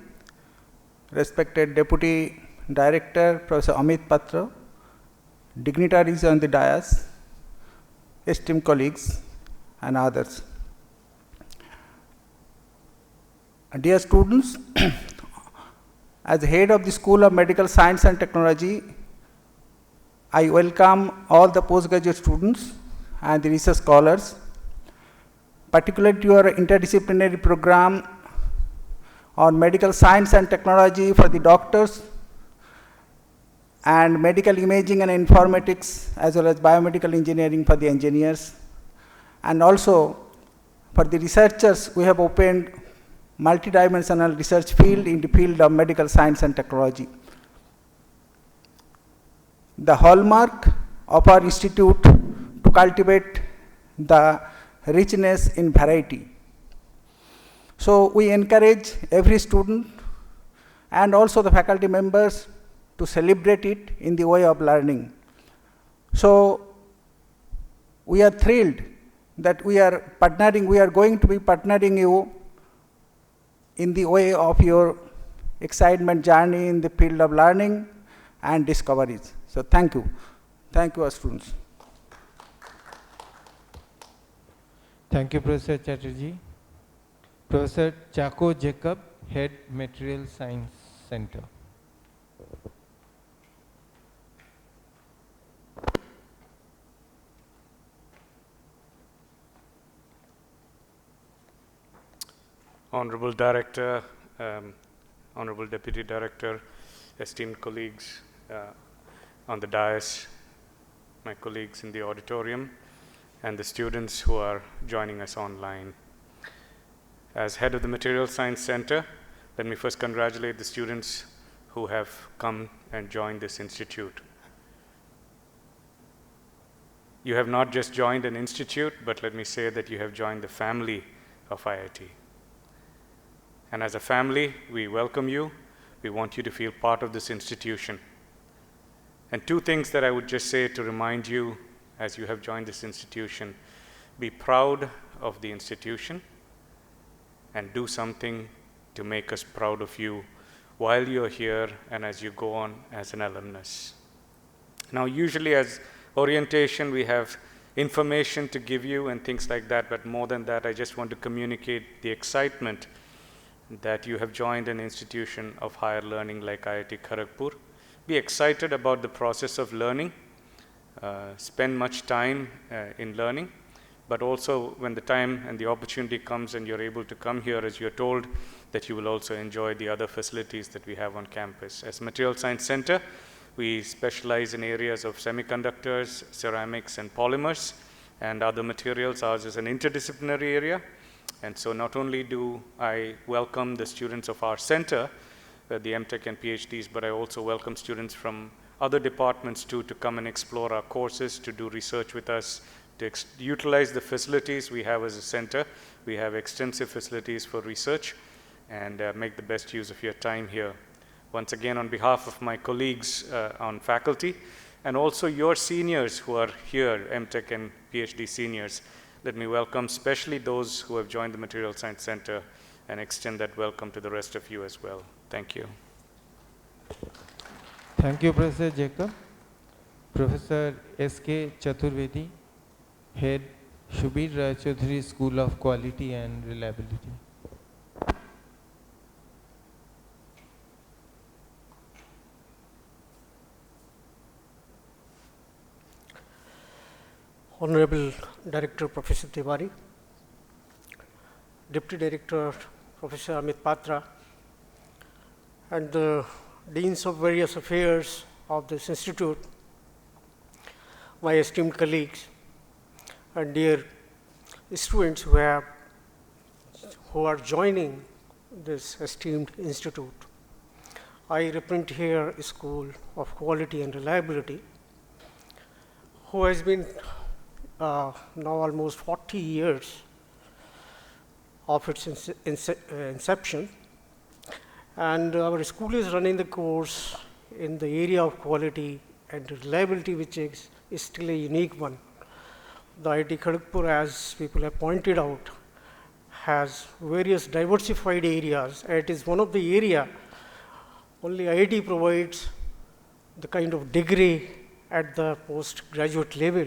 respected Deputy Director, Professor Amit Patra, dignitaries on the dais, esteemed colleagues, and others. Dear students, as head of the School of Medical Science and Technology, I welcome all the postgraduate students and the research scholars, particularly to your interdisciplinary program on medical science and technology for the doctors, and medical imaging and informatics, as well as biomedical engineering for the engineers. And also for the researchers, we have opened multidimensional research field in the field of medical science and technology. The hallmark of our institute to cultivate the richness in variety. So we encourage every student and also the faculty members to celebrate it in the way of learning. So we are thrilled that we are going to be partnering you in the way of your excitement journey in the field of learning and discoveries. So thank you. Thank you, our students. Thank you, Professor Chatterjee. Professor Chako Jacob, Head, Material Science Center. Honorable Director, Honorable Deputy Director, esteemed colleagues on the dais, my colleagues in the auditorium, and the students who are joining us online. As head of the Material Science Center, let me first congratulate the students who have come and joined this institute. You have not just joined an institute, but let me say that you have joined the family of IIT. And as a family, we welcome you. We want you to feel part of this institution. And two things that I would just say to remind you as you have joined this institution: be proud of the institution and do something to make us proud of you while you're here and as you go on as an alumnus. Now, usually as orientation, we have information to give you and things like that, but more than that, I just want to communicate the excitement that you have joined an institution of higher learning like IIT Kharagpur. Be excited about the process of learning, spend much time in learning, but also when the time and the opportunity comes and you're able to come here, as you're told, that you will also enjoy the other facilities that we have on campus. As Material Science Center, we specialize in areas of semiconductors, ceramics, and polymers, and other materials. Ours is an interdisciplinary area. And so not only do I welcome the students of our center, the MTech and PhDs, but I also welcome students from other departments too to come and explore our courses, to do research with us, to utilize the facilities we have as a center. We have extensive facilities for research, and make the best use of your time here. Once again, on behalf of my colleagues on faculty, and also your seniors who are here, MTech and PhD seniors, let me welcome especially those who have joined the Material Science Center and extend that welcome to the rest of you as well. Thank you. Thank you, Professor Jacob. Professor S.K. Chaturvedi, Head, Shubir Raychaudhuri School of Quality and Reliability. Honorable Director Professor Tiwari, Deputy Director Professor Amit Patra, and the Deans of various affairs of this institute, my esteemed colleagues, and dear students who are joining this esteemed institute. I represent here a School of Quality and Reliability, who has been now almost 40 years of its inception, and our school is running the course in the area of quality and reliability, which is still a unique one. The IIT Kharagpur, as people have pointed out, has various diversified areas, and it is one of the area only IIT provides the kind of degree at the postgraduate level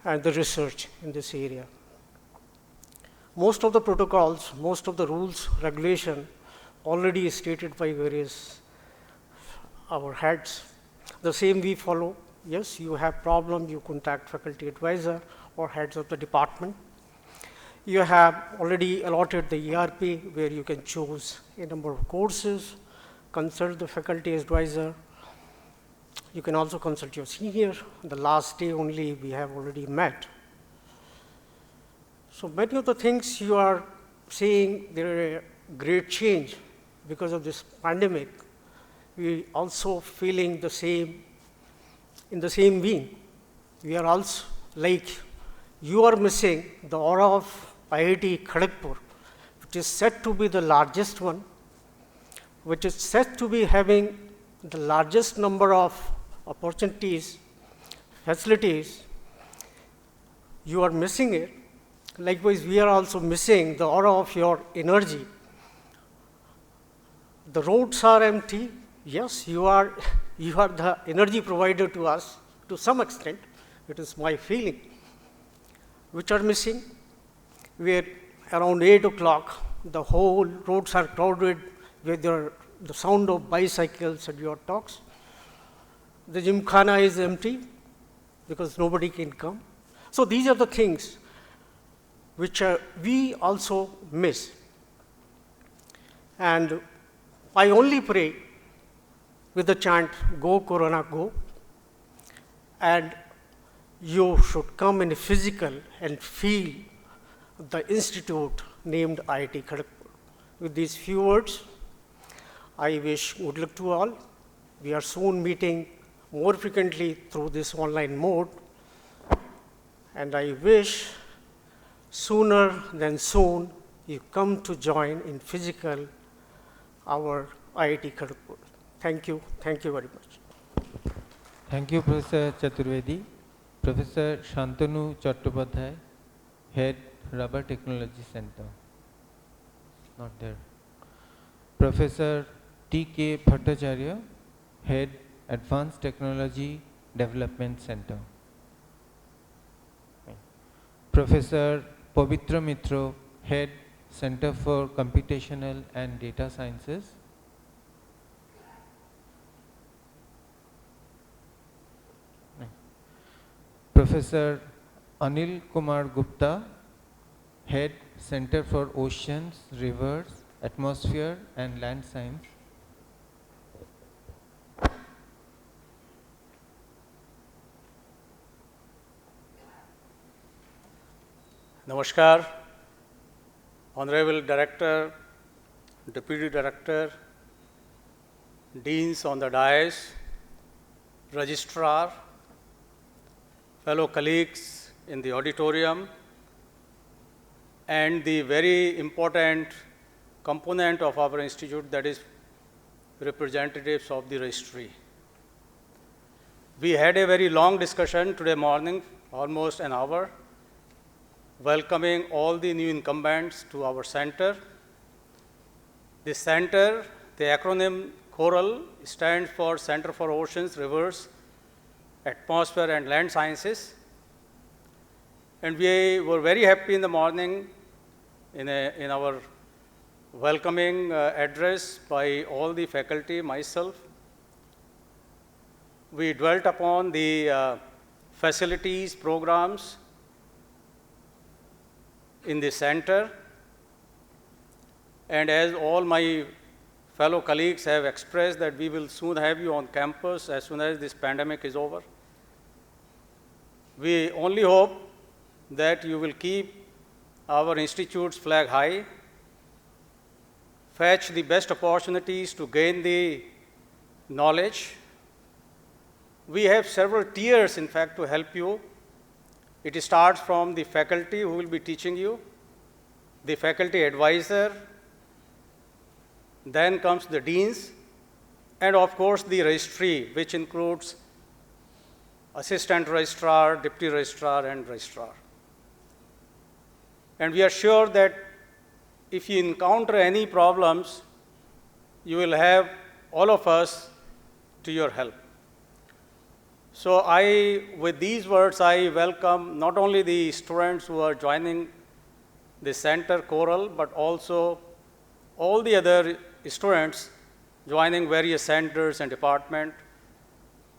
and the research in this area. Most of the protocols, most of the rules, regulation already stated by various our heads. The same we follow. Yes, you have problem, you contact faculty advisor or heads of the department. You have already allotted the ERP where you can choose a number of courses, consult the faculty advisor. You can also consult your senior. The last day only we have already met. So many of the things you are saying, there are a great change because of this pandemic. We also feeling the same, in the same vein. We are also like, you are missing the aura of IIT Kharagpur, which is said to be the largest one, which is said to be having the largest number of opportunities, facilities. You are missing it. Likewise, we are also missing the aura of your energy. The roads are empty. Yes, you are the energy provider to us to some extent. It is my feeling. Which are missing? Where around 8 o'clock, the whole roads are crowded with the sound of bicycles and your talks. The gymkhana is empty because nobody can come. So these are the things which we also miss. And I only pray with the chant, "Go Corona, go." And you should come in physical and feel the institute named IIT Kharagpur. With these few words, I wish good luck to all. We are soon meeting more frequently through this online mode, and I wish sooner than soon you come to join in physical our IIT Kharagpur. Thank you very much. Thank you, Professor Chaturvedi. Professor Shantanu Chattopadhyay, Head Rubber Technology Center. Not there. Professor T.K. Bhattacharya, Head Advanced Technology Development Center. Professor Pavitra Mitro, Head Center for Computational and Data Sciences. Professor Anil Kumar Gupta, Head Center for Oceans, Rivers, Atmosphere and Land Science. Namaskar, Honorable Director, Deputy Director, Deans on the dais, Registrar, fellow colleagues in the auditorium, and the very important component of our institute, that is representatives of the registry. We had a very long discussion today morning, almost an hour, welcoming all the new incumbents to our center. The center, the acronym CORAL, stands for Center for Oceans, Rivers, Atmosphere and Land Sciences. And we were very happy in the morning in our welcoming address by all the faculty, myself. We dwelt upon the facilities, programs in the center, and as all my fellow colleagues have expressed that we will soon have you on campus as soon as this pandemic is over. We only hope that you will keep our institute's flag high, fetch the best opportunities to gain the knowledge. We have several tiers, in fact, to help you. It starts from the faculty who will be teaching you, the faculty advisor, then comes the deans, and of course the registry, which includes assistant registrar, deputy registrar, and registrar. And we are sure that if you encounter any problems, you will have all of us to your help. So with these words, I welcome not only the students who are joining the center CORAL, but also all the other students joining various centers and departments.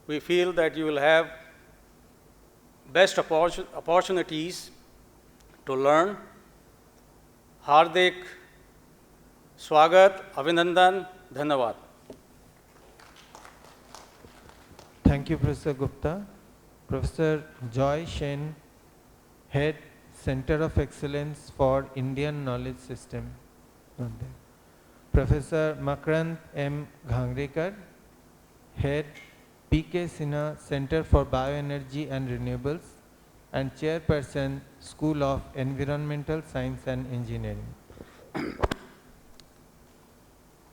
We feel that you will have best opportunities to learn. Hardik, Swagat, Abhinandan, Dhanyavad. Thank you, Professor Gupta. Professor Joy Shen, Head Center of Excellence for Indian Knowledge System. Professor Makrant M. Ghangrekar, Head P.K. Sinha Center for Bioenergy and Renewables and Chairperson, School of Environmental Science and Engineering.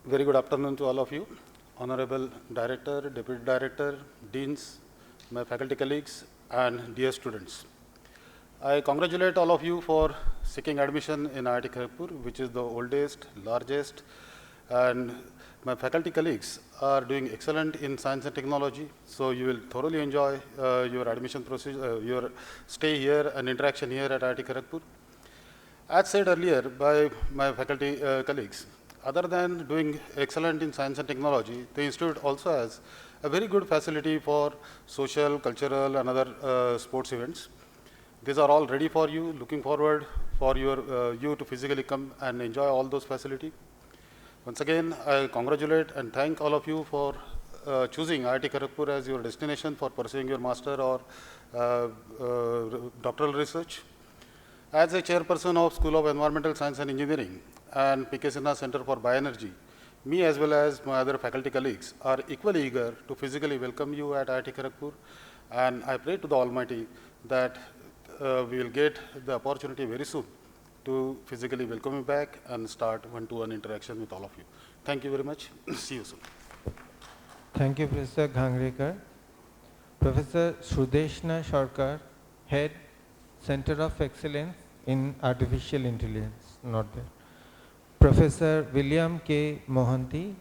Very good afternoon to all of you. Honorable Director, Deputy Director, Deans, my faculty colleagues, and dear students. I congratulate all of you for seeking admission in IIT Kharagpur, which is the oldest, largest, and my faculty colleagues are doing excellent in science and technology, so you will thoroughly enjoy your admission procedure, your stay here and interaction here at IIT Kharagpur. As said earlier by my faculty colleagues, other than doing excellent in science and technology, the institute also has a very good facility for social, cultural, and other sports events. These are all ready for you, looking forward for you to physically come and enjoy all those facilities. Once again, I congratulate and thank all of you for choosing IIT Kharagpur as your destination for pursuing your master or doctoral research. As a chairperson of School of Environmental Science and Engineering and P.K. Sinha Center for Bioenergy, me as well as my other faculty colleagues are equally eager to physically welcome you at IIT Kharagpur, and I pray to the Almighty that we will get the opportunity very soon to physically welcome you back and start one-to-one interaction with all of you. Thank you very much. See you soon. Thank you, Professor Ghangrekar. Professor Shrudeshna Sharkar, Head, Center of Excellence in Artificial Intelligence, not there. Professor William K. Mohanty,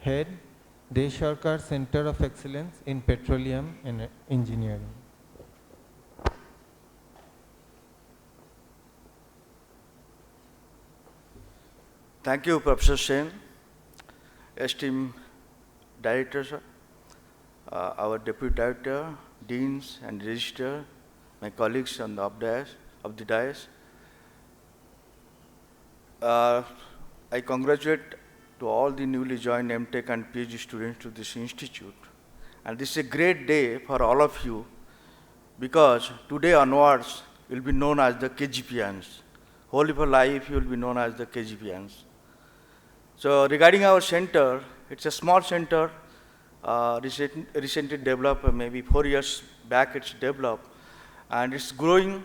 Head, Desh Sharkar Center of Excellence in Petroleum and Engineering. Thank you, Professor Sen, esteemed director, sir, our deputy director, deans and registrar, my colleagues on the dais. I congratulate to all the newly joined MTech and PhD students to this institute. And this is a great day for all of you because today onwards you will be known as the KGPians. Whole of your life you will be known as the KGPians. So regarding our center, it's a small center, recently developed, maybe 4 years back it's developed, and it's growing,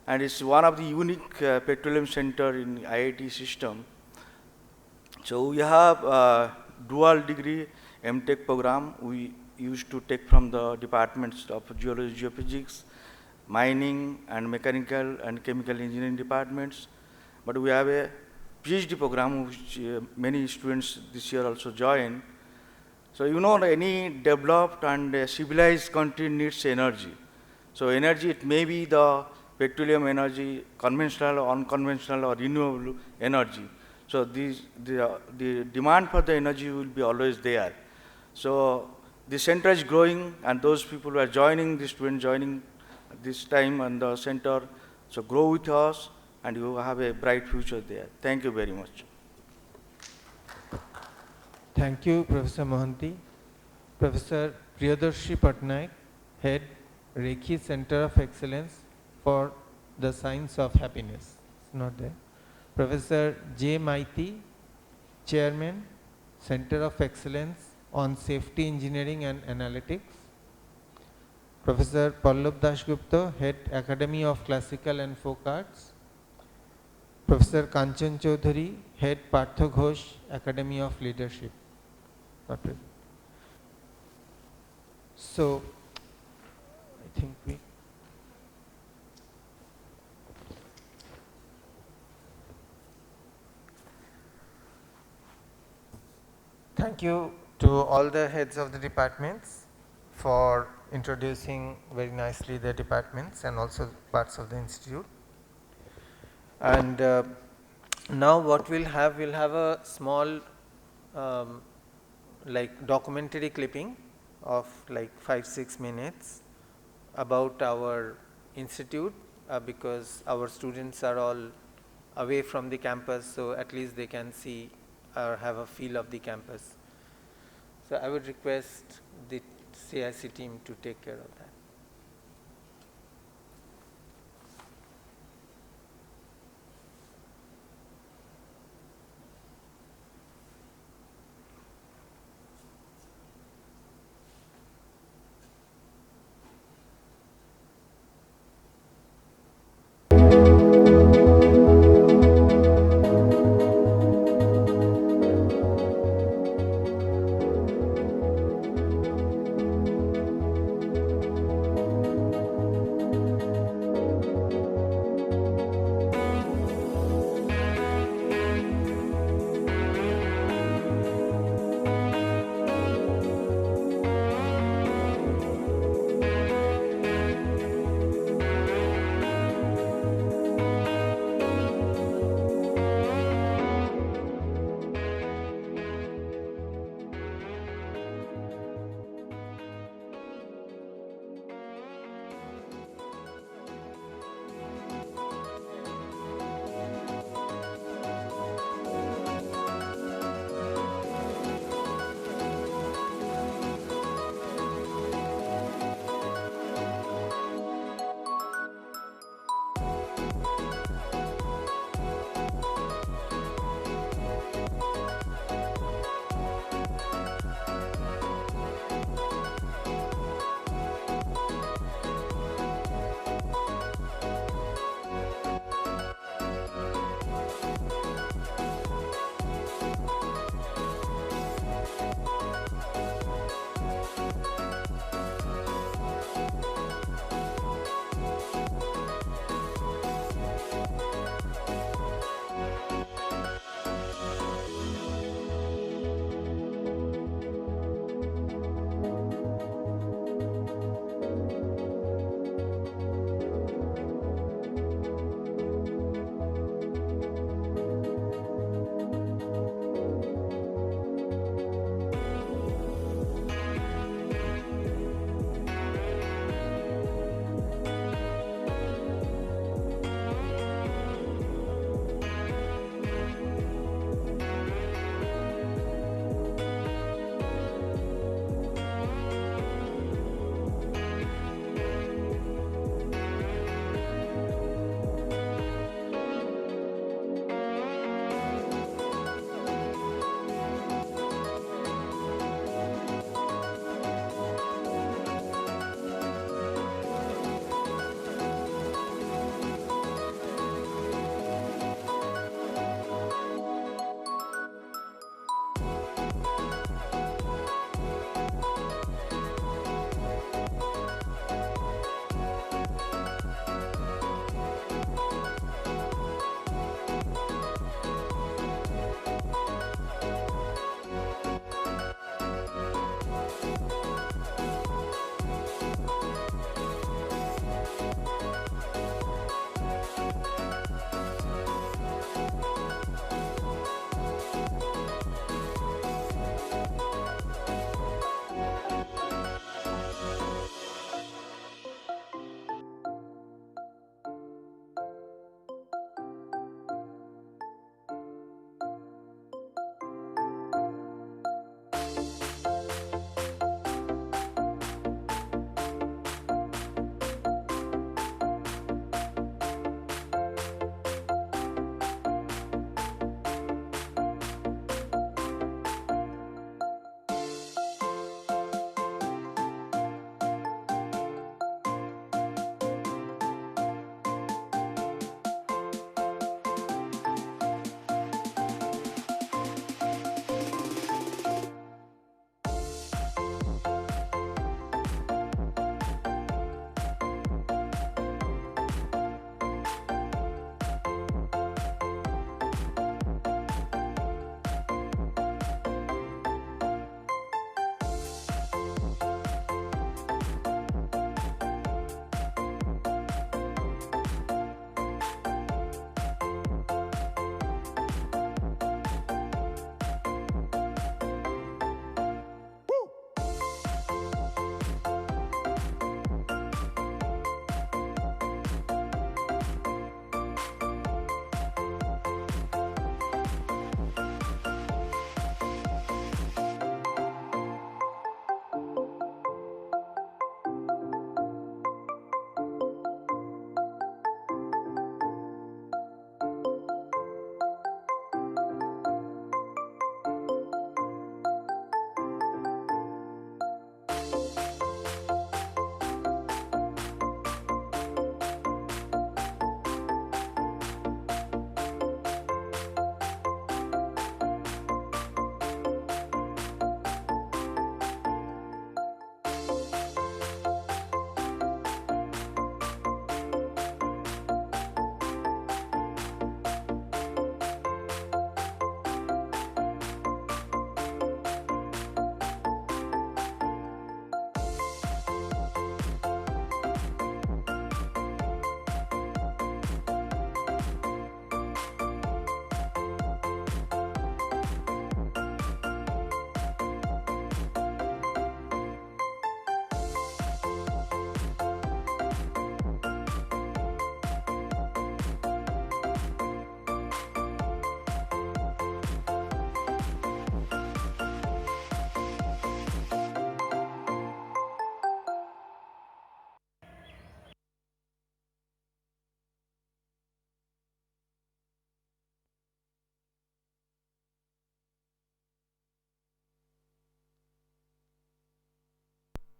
and it's one of the unique petroleum center in IIT system. So we have dual degree MTech program we used to take from the departments of geology, geophysics, mining, and mechanical and chemical engineering departments. But we have a PhD program which many students this year also join. So you know any developed and civilized country needs energy. So energy, it may be the petroleum energy, conventional or unconventional or renewable energy. So the demand for the energy will be always there. So the center is growing, and those people who are joining, the students joining this time on the center, so grow with us and you have a bright future there. Thank you very much. Thank you, Professor Mohanty. Professor Priyadarshi Patnaik, Head, Rekhi Center of Excellence for the Science of Happiness. It's not there. Professor J. Maiti, Chairman, Center of Excellence on Safety Engineering and Analytics. Professor Pallab Dasgupta, Head, Academy of Classical and Folk Arts. Professor Kanchan Chaudhary, Head, Partha Ghosh, Academy of Leadership. Not present. So, I think we thank you to all the heads of the departments for introducing very nicely their departments and also parts of the institute. And now what we'll have a small like documentary clipping of like 5-6 minutes about our institute because our students are all away from the campus, so at least they can see or have a feel of the campus. So I would request the CIC team to take care of that.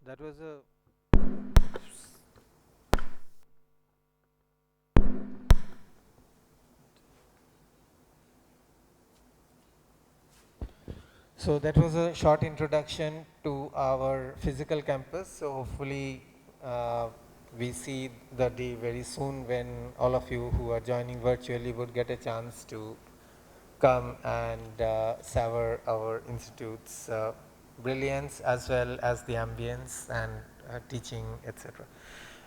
that was a So that was a short introduction to our physical campus. So hopefully we see the day very soon when all of you who are joining virtually would get a chance to come and savor our institute's brilliance as well as the ambience and teaching, etc.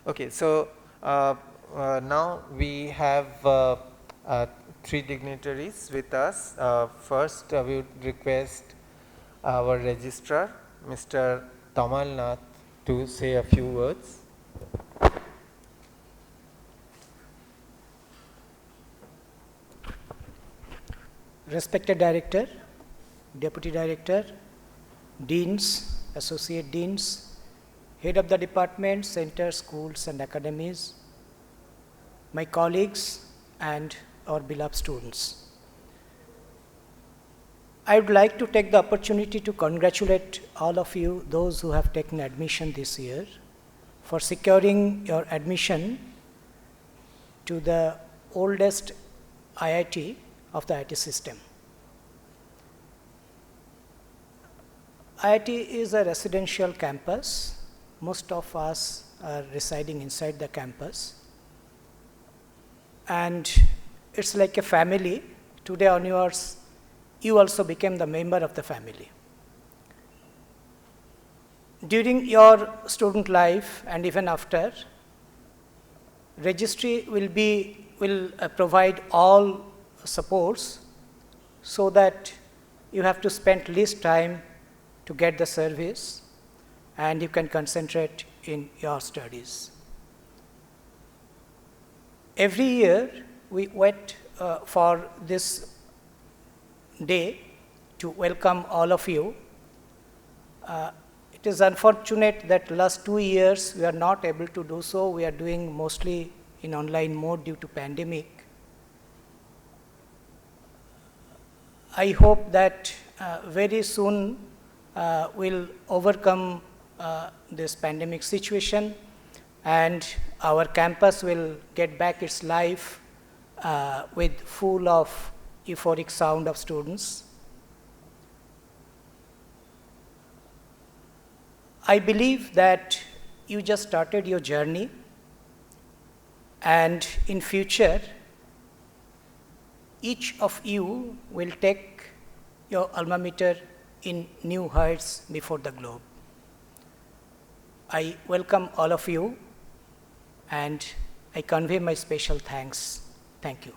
Okay, so now we have 3 dignitaries with us. First, we would request our registrar, Mr. Tamal Nath, to say a few words. Respected Director, Deputy Director, Deans, Associate Deans, Head of the Department, Centers, Schools and Academies, my colleagues and our beloved students. I would like to take the opportunity to congratulate all of you, those who have taken admission this year, for securing your admission to the oldest IIT of the IT system. IIT is a residential campus. Most of us are residing inside the campus. And it's like a family. Today onwards, you also became the member of the family. During your student life and even after, registry will provide all supports so that you have to spend least time to get the service and you can concentrate in your studies. Every year we wait for this day to welcome all of you. It is unfortunate that last 2 years we are not able to do so. We are doing mostly in online mode due to pandemic. I hope that very soon we'll overcome this pandemic situation and our campus will get back its life with full of euphoric sound of students. I believe that you just started your journey and in future each of you will take your alma mater in new heights before the globe. I welcome all of you and I convey my special thanks. Thank you.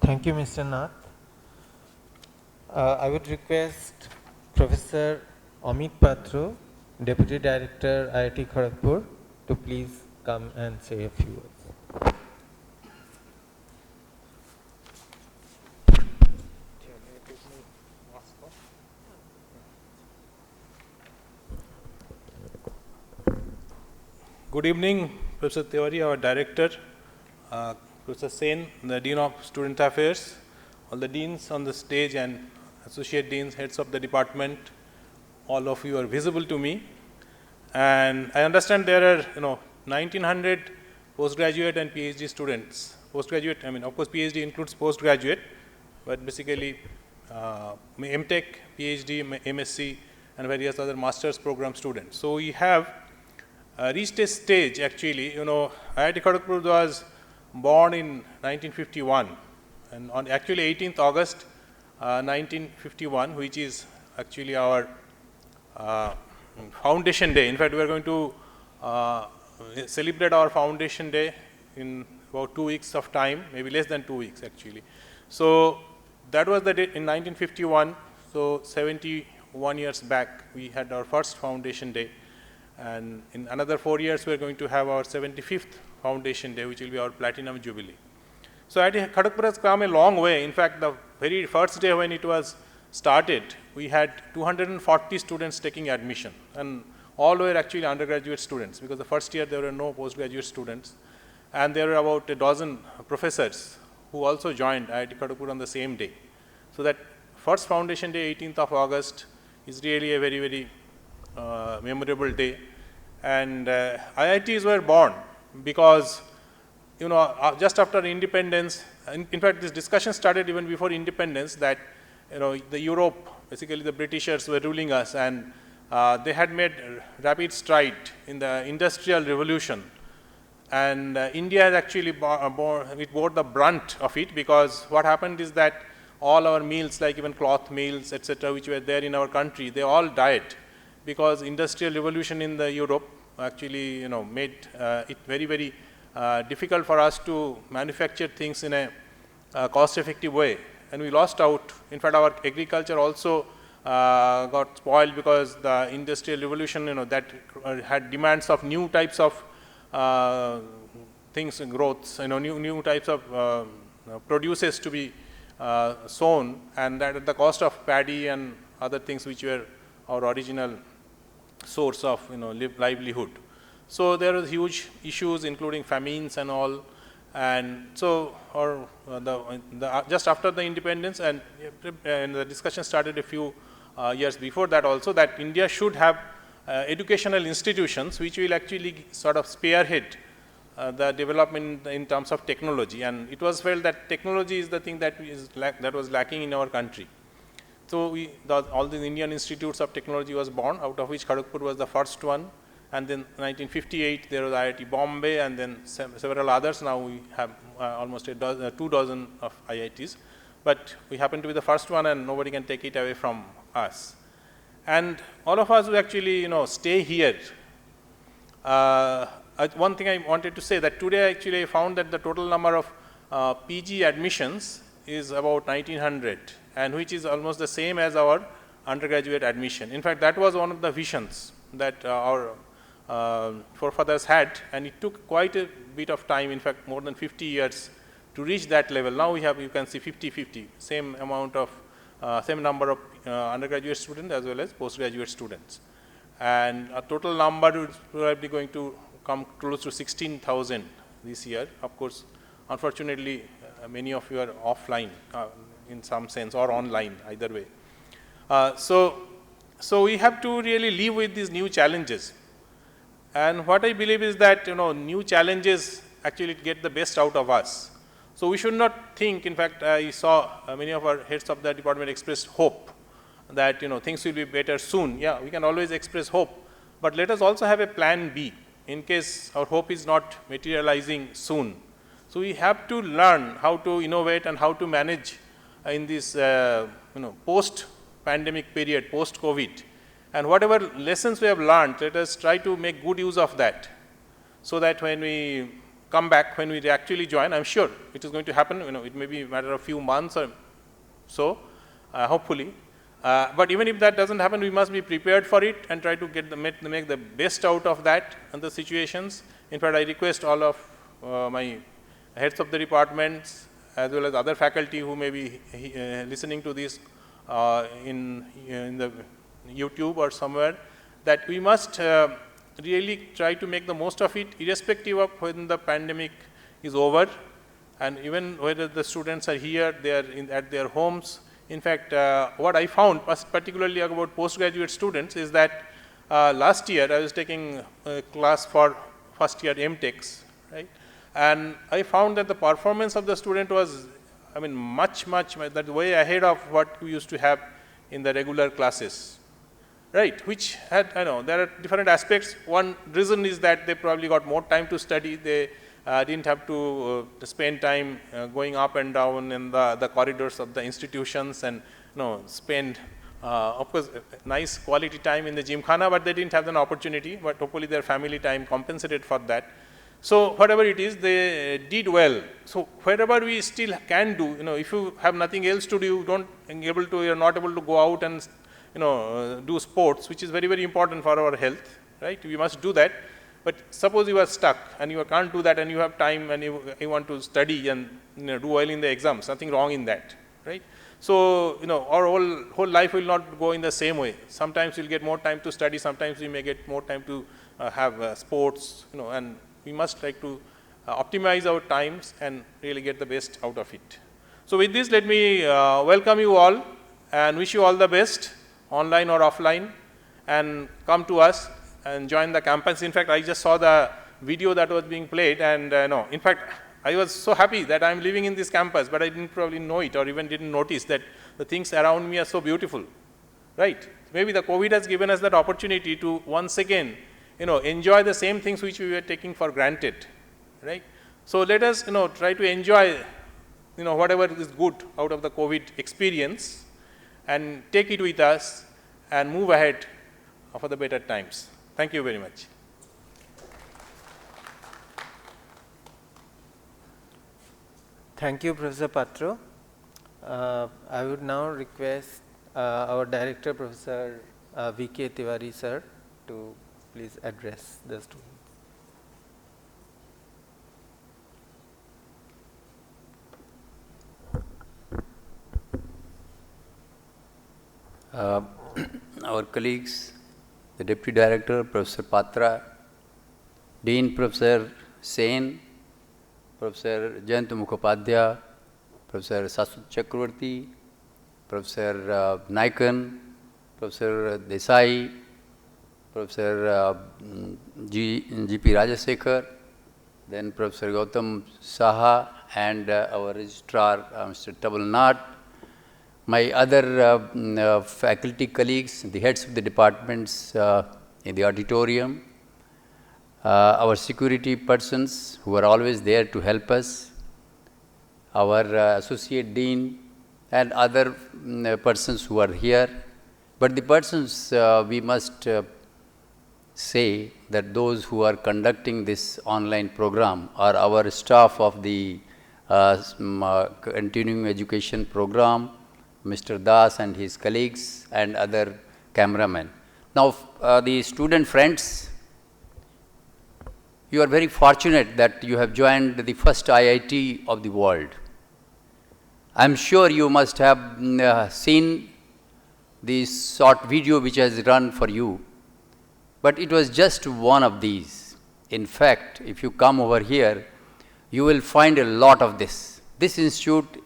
Thank you, Mr. Nath. I would request Professor Amit Patro, Deputy Director, IIT Kharagpur, to please come and say a few words. Good evening, Professor Tiwari, our Director, Professor Sen, the Dean of Student Affairs, all the Deans on the stage and Associate Deans, Heads of the Department, all of you are visible to me. And I understand there are 1900 postgraduate and PhD students. Postgraduate, I mean of course PhD includes postgraduate, but basically MTech, PhD, MSc and various other master's program students. So we have reached a stage actually, IIT Kharagpur was born in 1951 and on actually 18th August 1951, which is actually our foundation day. In fact, we are going to celebrate our foundation day in about 2 weeks of time, maybe less than 2 weeks actually. So that was the date in 1951, so 71 years back we had our first foundation day. And in another 4 years, we are going to have our 75th Foundation Day, which will be our Platinum Jubilee. So IIT Kharagpur has come a long way. In fact, the very first day when it was started, we had 240 students taking admission. And all were actually undergraduate students, because the first year there were no postgraduate students. And there were about a dozen professors who also joined IIT Kharagpur on the same day. So that first Foundation Day, 18th of August, is really a very, very memorable day. And IITs were born because, you know, just after independence, in fact, this discussion started even before independence, that, you know, the Europe, basically the Britishers were ruling us, and they had made rapid stride in the industrial revolution. And India has actually bore the brunt of it, because what happened is that all our mills, like even cloth mills, etc., which were there in our country, they all died, because industrial revolution in the Europe actually, you know, made it very, very difficult for us to manufacture things in a cost-effective way, and we lost out. In fact, our agriculture also got spoiled, because the industrial revolution, you know, that had demands of new types of things and growths, you know, new types of produces to be sown, and that at the cost of paddy and other things which were our original source of, you know, livelihood. So there was huge issues, including famines and all. And so, just after the independence, and the discussion started a few years before that also, that India should have educational institutions which will actually sort of spearhead the development in terms of technology. And it was felt that technology is the thing that was lacking in our country. So all the Indian institutes of technology was born, out of which Kharagpur was the first one. And then 1958 there was IIT Bombay, and then several others. Now we have almost 2 dozen of IITs, but we happen to be the first one, and nobody can take it away from us. And all of us who actually, you know, stay here. One thing I wanted to say, that today actually I found that the total number of PG admissions is about 1900, and which is almost the same as our undergraduate admission. In fact, that was one of the visions that our forefathers had, and it took quite a bit of time, in fact more than 50 years to reach that level. Now we have, you can see 50-50, same amount of, same number of undergraduate students as well as postgraduate students. And a total number is probably going to come close to 16,000 this year. Of course, unfortunately, many of you are offline in some sense, or online, either way. So we have to really live with these new challenges. And what I believe is that, you know, new challenges actually get the best out of us. So we should not think, in fact, I saw many of our heads of the department expressed hope that, you know, things will be better soon. Yeah, we can always express hope, but let us also have a plan B in case our hope is not materializing soon. So we have to learn how to innovate and how to manage in this, you know, post-pandemic period, post-COVID. And whatever lessons we have learned, let us try to make good use of that, so that when we come back, when we actually join, I'm sure it is going to happen, you know, it may be a matter of few months or so, hopefully. But even if that doesn't happen, we must be prepared for it and try to make the best out of that and the situations. In fact, I request all of my heads of the departments as well as other faculty who may be listening to this in the YouTube or somewhere, that we must really try to make the most of it, irrespective of when the pandemic is over, and even whether the students are here, they are at their homes. In fact, what I found, particularly about postgraduate students, is that last year I was taking a class for first year MTechs, right? And I found that the performance of the student was, I mean, much that way ahead of what we used to have in the regular classes. Right, which had, I know, there are different aspects. One reason is that they probably got more time to study. They didn't have to spend time going up and down in the corridors of the institutions, and, you know, spend, of course, nice quality time in the gymkhana, but they didn't have an opportunity, but hopefully their family time compensated for that. So whatever it is, they did well. So wherever we still can do, you know, if you have nothing else to do, you're not able to go out and, you know, do sports, which is very, very important for our health, right? We must do that. But suppose you are stuck and you can't do that, and you have time and you want to study and, you know, do well in the exams, nothing wrong in that, right? So, you know, our whole life will not go in the same way. Sometimes we'll get more time to study, sometimes we may get more time to have sports, you know, and we must try to optimize our times and really get the best out of it. So with this, let me welcome you all. and wish you all the best, online or offline, and come to us and join the campus. In fact, I just saw the video that was being played, and no, in fact, I was so happy that I'm living in this campus, but I didn't probably know it or even didn't notice that the things around me are so beautiful, right? Maybe the COVID has given us that opportunity to once again, enjoy the same things which we were taking for granted, right? So let us, try to enjoy, whatever is good out of the COVID experience and take it with us and move ahead for the better times. Thank you very much. Thank you, Professor Patro. I would now request our director, Professor V.K. Tiwari sir, to please address the students. Our colleagues, the Deputy Director, Professor Patra, Dean Professor Sen, Professor Jayant Mukhopadhyay, Professor Saswat Chakravarti, Professor Naikan, Professor Desai, Professor G.P. Rajasekhar, then Professor Gautam Saha, and our registrar, Mr. Tabal Nat, my other faculty colleagues, the heads of the departments in the auditorium, our security persons who are always there to help us, our associate dean, and other persons who are here. But the persons we must say that those who are conducting this online program are our staff of the continuing education program, Mr. Das and his colleagues, and other cameramen. Now, the student friends, you are very fortunate that you have joined the first IIT of the world. I am sure you must have seen the short video which has run for you, but it was just one of these. In fact, if you come over here, you will find a lot of this. This institute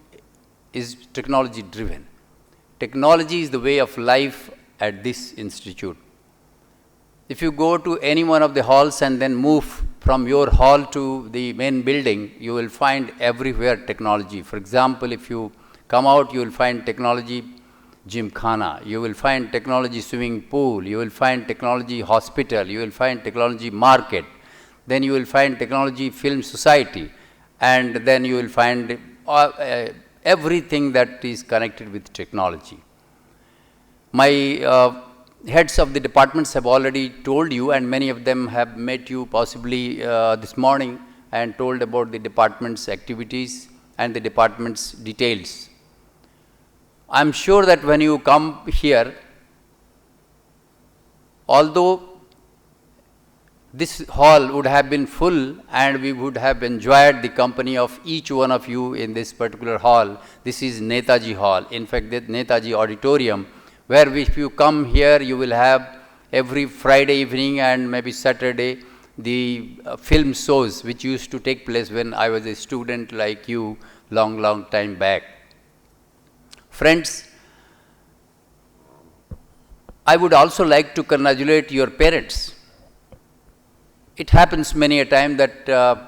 is technology driven. Technology is the way of life at this institute. If you go to any one of the halls and then move from your hall to the main building, you will find everywhere technology. For example, if you come out, you will find technology gymkhana, you will find technology swimming pool, you will find technology hospital, you will find technology market, then you will find technology film society, and then you will find everything that is connected with technology. My heads of the departments have already told you, and many of them have met you possibly this morning and told about the department's activities and the department's details. I am sure that when you come here, although this hall would have been full and we would have enjoyed the company of each one of you in this particular hall, this is Netaji Hall. In fact, the Netaji Auditorium, where if you come here, you will have every Friday evening and maybe Saturday the film shows which used to take place when I was a student like you long time back. Friends, I would also like to congratulate your parents. It happens many a time that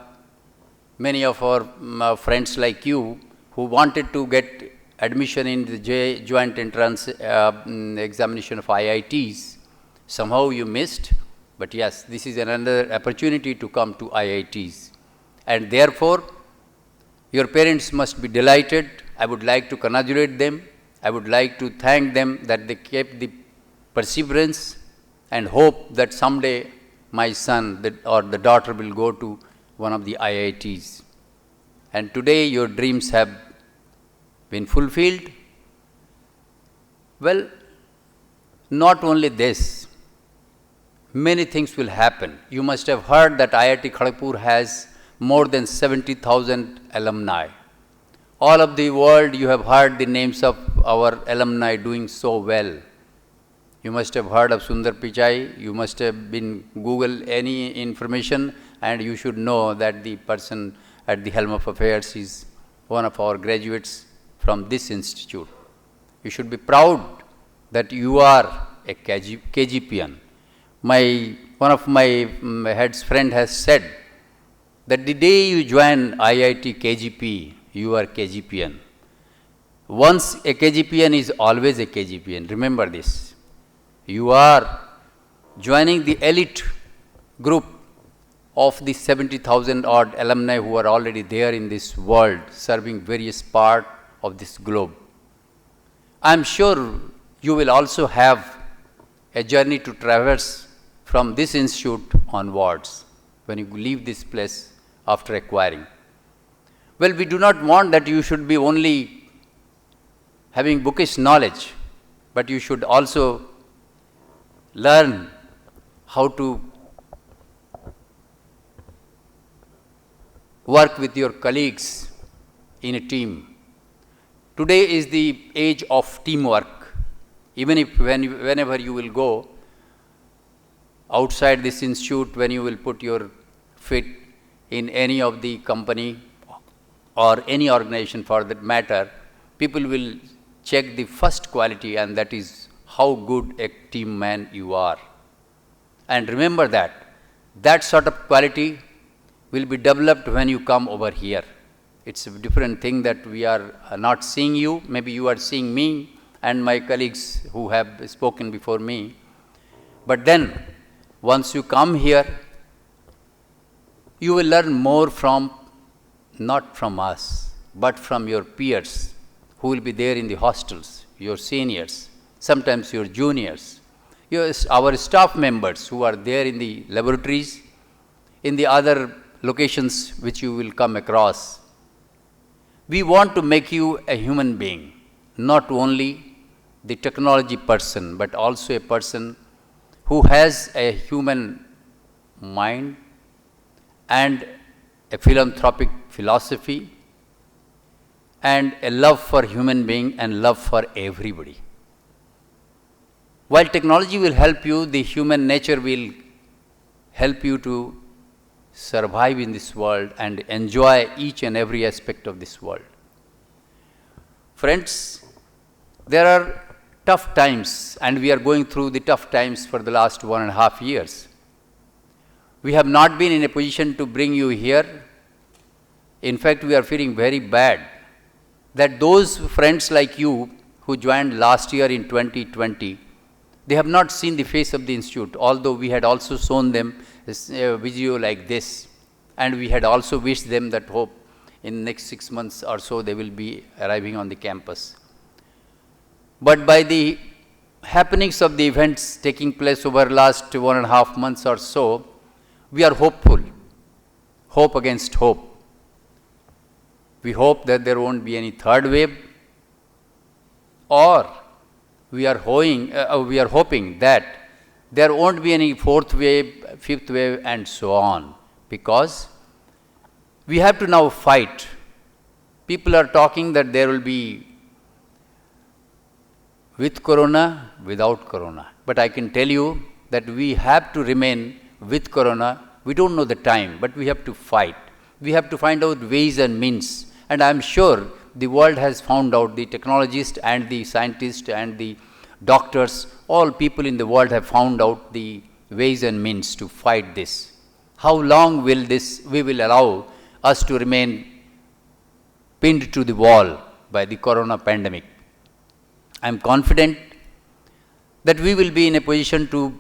many of our friends like you who wanted to get admission in the joint entrance examination of IITs, somehow you missed, but yes, this is another opportunity to come to IITs. And therefore, your parents must be delighted. I would like to congratulate them. I would like to thank them that they kept the perseverance and hope that someday my son or the daughter will go to one of the IITs. And today your dreams have been fulfilled. Well, not only this, many things will happen. You must have heard that IIT Kharagpur has more than 70,000 alumni. All of the world you have heard the names of our alumni doing so well. You must have heard of Sundar Pichai, you must have been Google any information, and you should know that the person at the helm of affairs is one of our graduates from this institute. You should be proud that you are a KGPian. One of my head's friend has said that the day you join IIT KGP, you are KGPian. Once a KGPian is always a KGPian. Remember this. You are joining the elite group of the 70,000 odd alumni who are already there in this world, serving various parts of this globe. I am sure you will also have a journey to traverse from this institute onwards when you leave this place after acquiring. Well, we do not want that you should be only having bookish knowledge, but you should also learn how to work with your colleagues in a team. Today is the age of teamwork. Even if whenever you will go outside this institute, when you will put your feet in any of the company or any organization for that matter, people will check the first quality, and that is how good a team man you are. And remember that sort of quality will be developed when you come over here. It's a different thing that we are not seeing you. Maybe you are seeing me and my colleagues who have spoken before me. But then, once you come here, you will learn more from, not from us, but from your peers who will be there in the hostels, your seniors, sometimes your juniors, our staff members who are there in the laboratories, in the other locations which you will come across. We want to make you a human being, not only the technology person, but also a person who has a human mind and a philanthropic philosophy and a love for human being and love for everybody. While technology will help you, the human nature will help you to survive in this world and enjoy each and every aspect of this world. Friends, there are tough times, and we are going through the tough times for the last 1.5 years. We have not been in a position to bring you here. In fact, we are feeling very bad that those friends like you who joined last year in 2020, they have not seen the face of the institute, although we had also shown them a video like this, and we had also wished them that hope in the next 6 months or so they will be arriving on the campus. But by the happenings of the events taking place over last 1.5 months or so, we are hopeful, hope against hope. We hope that there won't be any third wave, or we are hoping that there won't be any fourth wave, fifth wave, and so on, because we have to now fight. People are talking that there will be with corona, without corona. But I can tell you that we have to remain with corona. We don't know the time, but we have to fight. We have to find out ways and means. And I am sure the world has found out, the technologists and the scientists and the doctors, all people in the world have found out the ways and means to fight this. How long will we will allow us to remain pinned to the wall by the corona pandemic? I am confident that we will be in a position to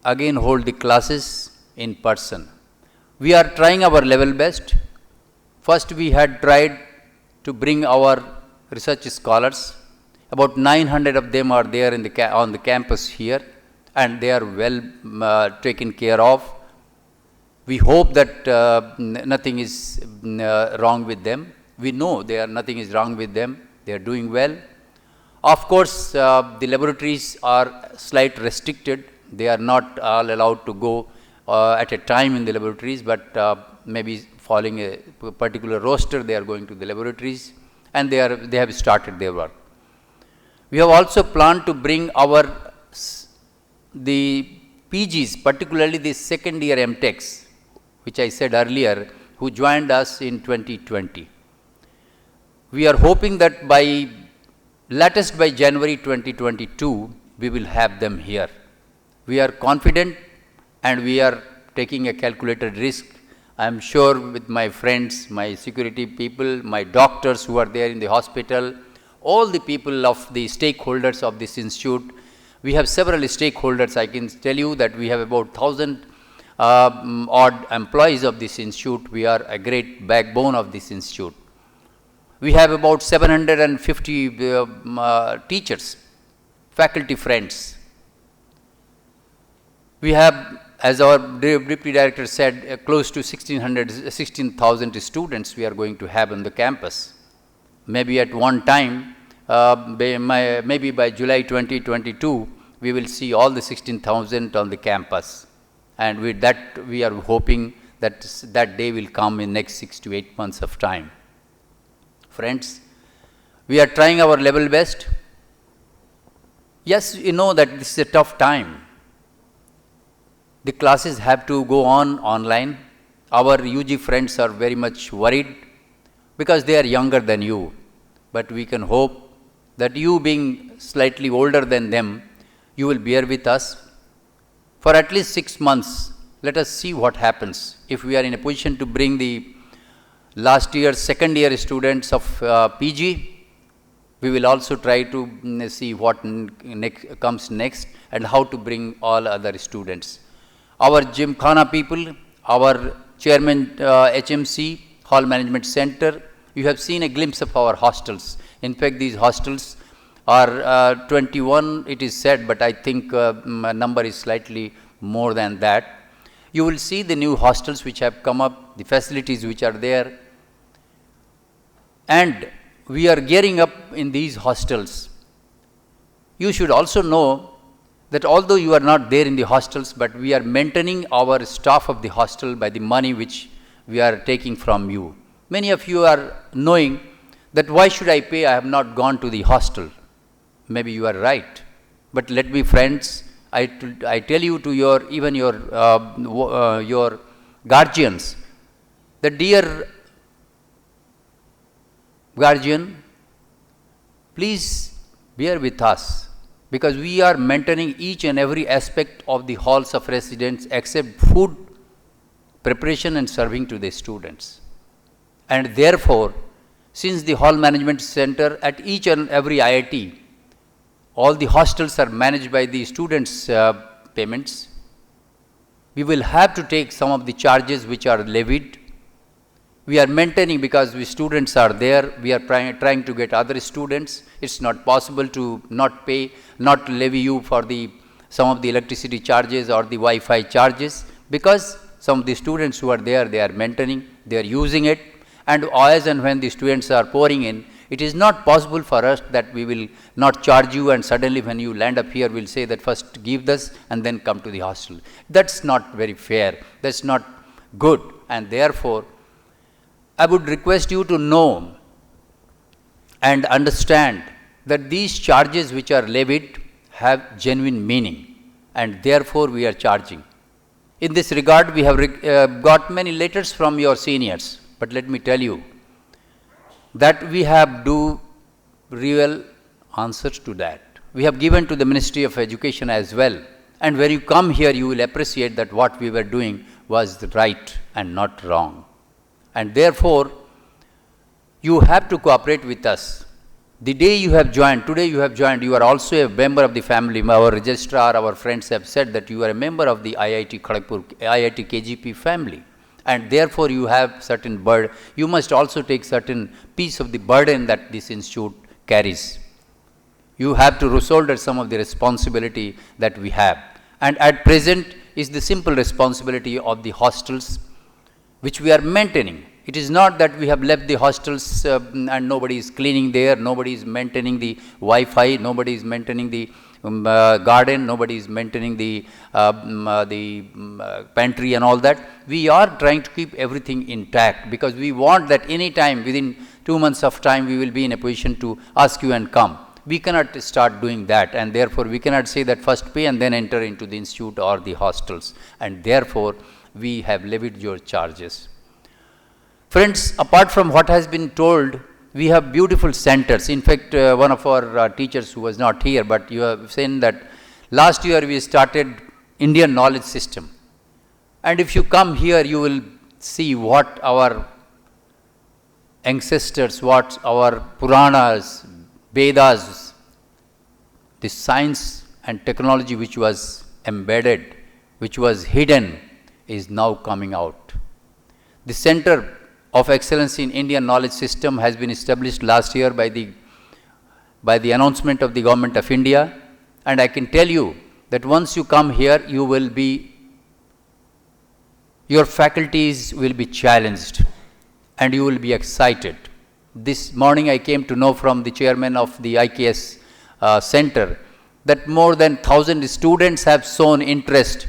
again hold the classes in person. We are trying our level best. First, we had tried to bring our research scholars. About 900 of them are there on the campus here, and they are well taken care of. We hope that nothing is wrong with them. We know nothing is wrong with them. They are doing well. Of course, the laboratories are slightly restricted. They are not all allowed to go at a time in the laboratories, but maybe following a particular roster, they are going to the laboratories, and they have started their work. We have also planned to bring the PGs, particularly the second year MTechs, which I said earlier, who joined us in 2020. We are hoping that by latest by January 2022, we will have them here. We are confident and we are taking a calculated risk. I am sure with my friends, my security people, my doctors who are there in the hospital, all the people of the stakeholders of this institute. We have several stakeholders. I can tell you that we have about 1,000 odd employees of this institute. We are a great backbone of this institute. We have about 750 teachers, faculty friends. We have, as our Deputy Director said, close to 16,000 students we are going to have on the campus. Maybe at one time, maybe by July 2022, we will see all the 16,000 on the campus. And with that, we are hoping that that day will come in next 6 to 8 months of time. Friends, we are trying our level best. Yes, you know that this is a tough time. The classes have to go on online. Our UG friends are very much worried because they are younger than you. But we can hope that you, being slightly older than them, you will bear with us for at least 6 months. Let us see what happens. If we are in a position to bring the last year, second year students of PG, we will also try to see what comes next and how to bring all other students. Our Gymkhana people, our chairman HMC, Hall Management Center, you have seen a glimpse of our hostels. In fact, these hostels are 21, it is said, but I think number is slightly more than that. You will see the new hostels which have come up, the facilities which are there. And we are gearing up in these hostels. You should also know that although you are not there in the hostels, but we are maintaining our staff of the hostel by the money which we are taking from you. Many of you are knowing that why should I pay? I have not gone to the hostel. Maybe you are right. But let me, friends, I tell you to your, even your guardians, the dear guardian, please bear with us, because we are maintaining each and every aspect of the halls of residence except food preparation and serving to the students. And therefore, since the Hall Management Center at each and every IIT, all the hostels are managed by the students' payments, we will have to take some of the charges which are levied. We are maintaining because we students are there, we are trying to get other students. It's not possible to not pay, not levy you for some of the electricity charges or the Wi-Fi charges, because some of the students who are there, they are maintaining, they are using it. And as and when the students are pouring in, it is not possible for us that we will not charge you and suddenly when you land up here, we'll say that first give this and then come to the hostel. That's not very fair. That's not good. And therefore, I would request you to know and understand that these charges which are levied have genuine meaning, and therefore we are charging. In this regard, we have got many letters from your seniors, but let me tell you that we have real answers to that. We have given to the Ministry of Education as well, and when you come here, you will appreciate that what we were doing was the right and not wrong. And therefore, you have to cooperate with us. The day you have joined, today you have joined, you are also a member of the family. Our registrar, our friends have said that you are a member of the IIT Kharagpur, IIT KGP family. And therefore, you have certain burden. You must also take certain piece of the burden that this institute carries. You have to shoulder some of the responsibility that we have. And at present is the simple responsibility of the hostels, which we are maintaining. It is not that we have left the hostels and nobody is cleaning there, nobody is maintaining the Wi-Fi, nobody is maintaining the garden, nobody is maintaining the pantry and all that. We are trying to keep everything intact because we want that any time, within 2 months of time, we will be in a position to ask you and come. We cannot start doing that, and therefore we cannot say that first pay and then enter into the institute or the hostels, and therefore we have levied your charges. Friends, apart from what has been told, we have beautiful centers. In fact, one of our teachers who was not here, but you have seen that last year we started Indian knowledge system. And if you come here, you will see what our ancestors, what our Puranas, Vedas, the science and technology which was embedded, which was hidden, is now coming out. The Center of Excellence in Indian Knowledge System has been established last year by the announcement of the Government of India, and I can tell you that once you come here, your faculties will be challenged and you will be excited. This morning I came to know from the chairman of the IKS Center that more than 1,000 students have shown interest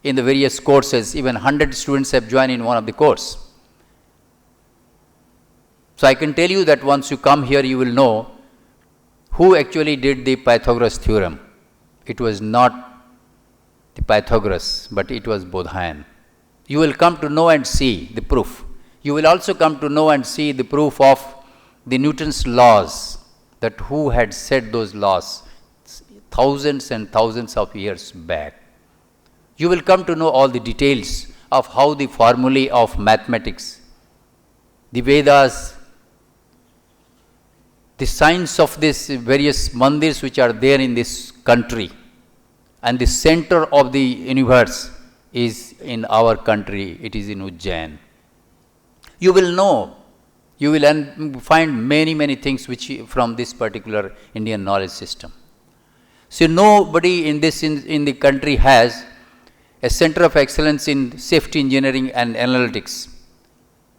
in the various courses. Even 100 students have joined in one of the courses. So I can tell you that once you come here, you will know who actually did the Pythagoras theorem. It was not the Pythagoras, but it was Bodhayan. You will come to know and see the proof. You will also come to know and see the proof of the Newton's laws, that who had set those laws thousands and thousands of years back. You will come to know all the details of how the formulae of mathematics, the Vedas, the science of these various mandirs which are there in this country, and the center of the universe is in our country, it is in Ujjain. You will know, you will find many things which from this particular Indian knowledge system. So nobody in the country has a center of excellence in safety engineering and analytics.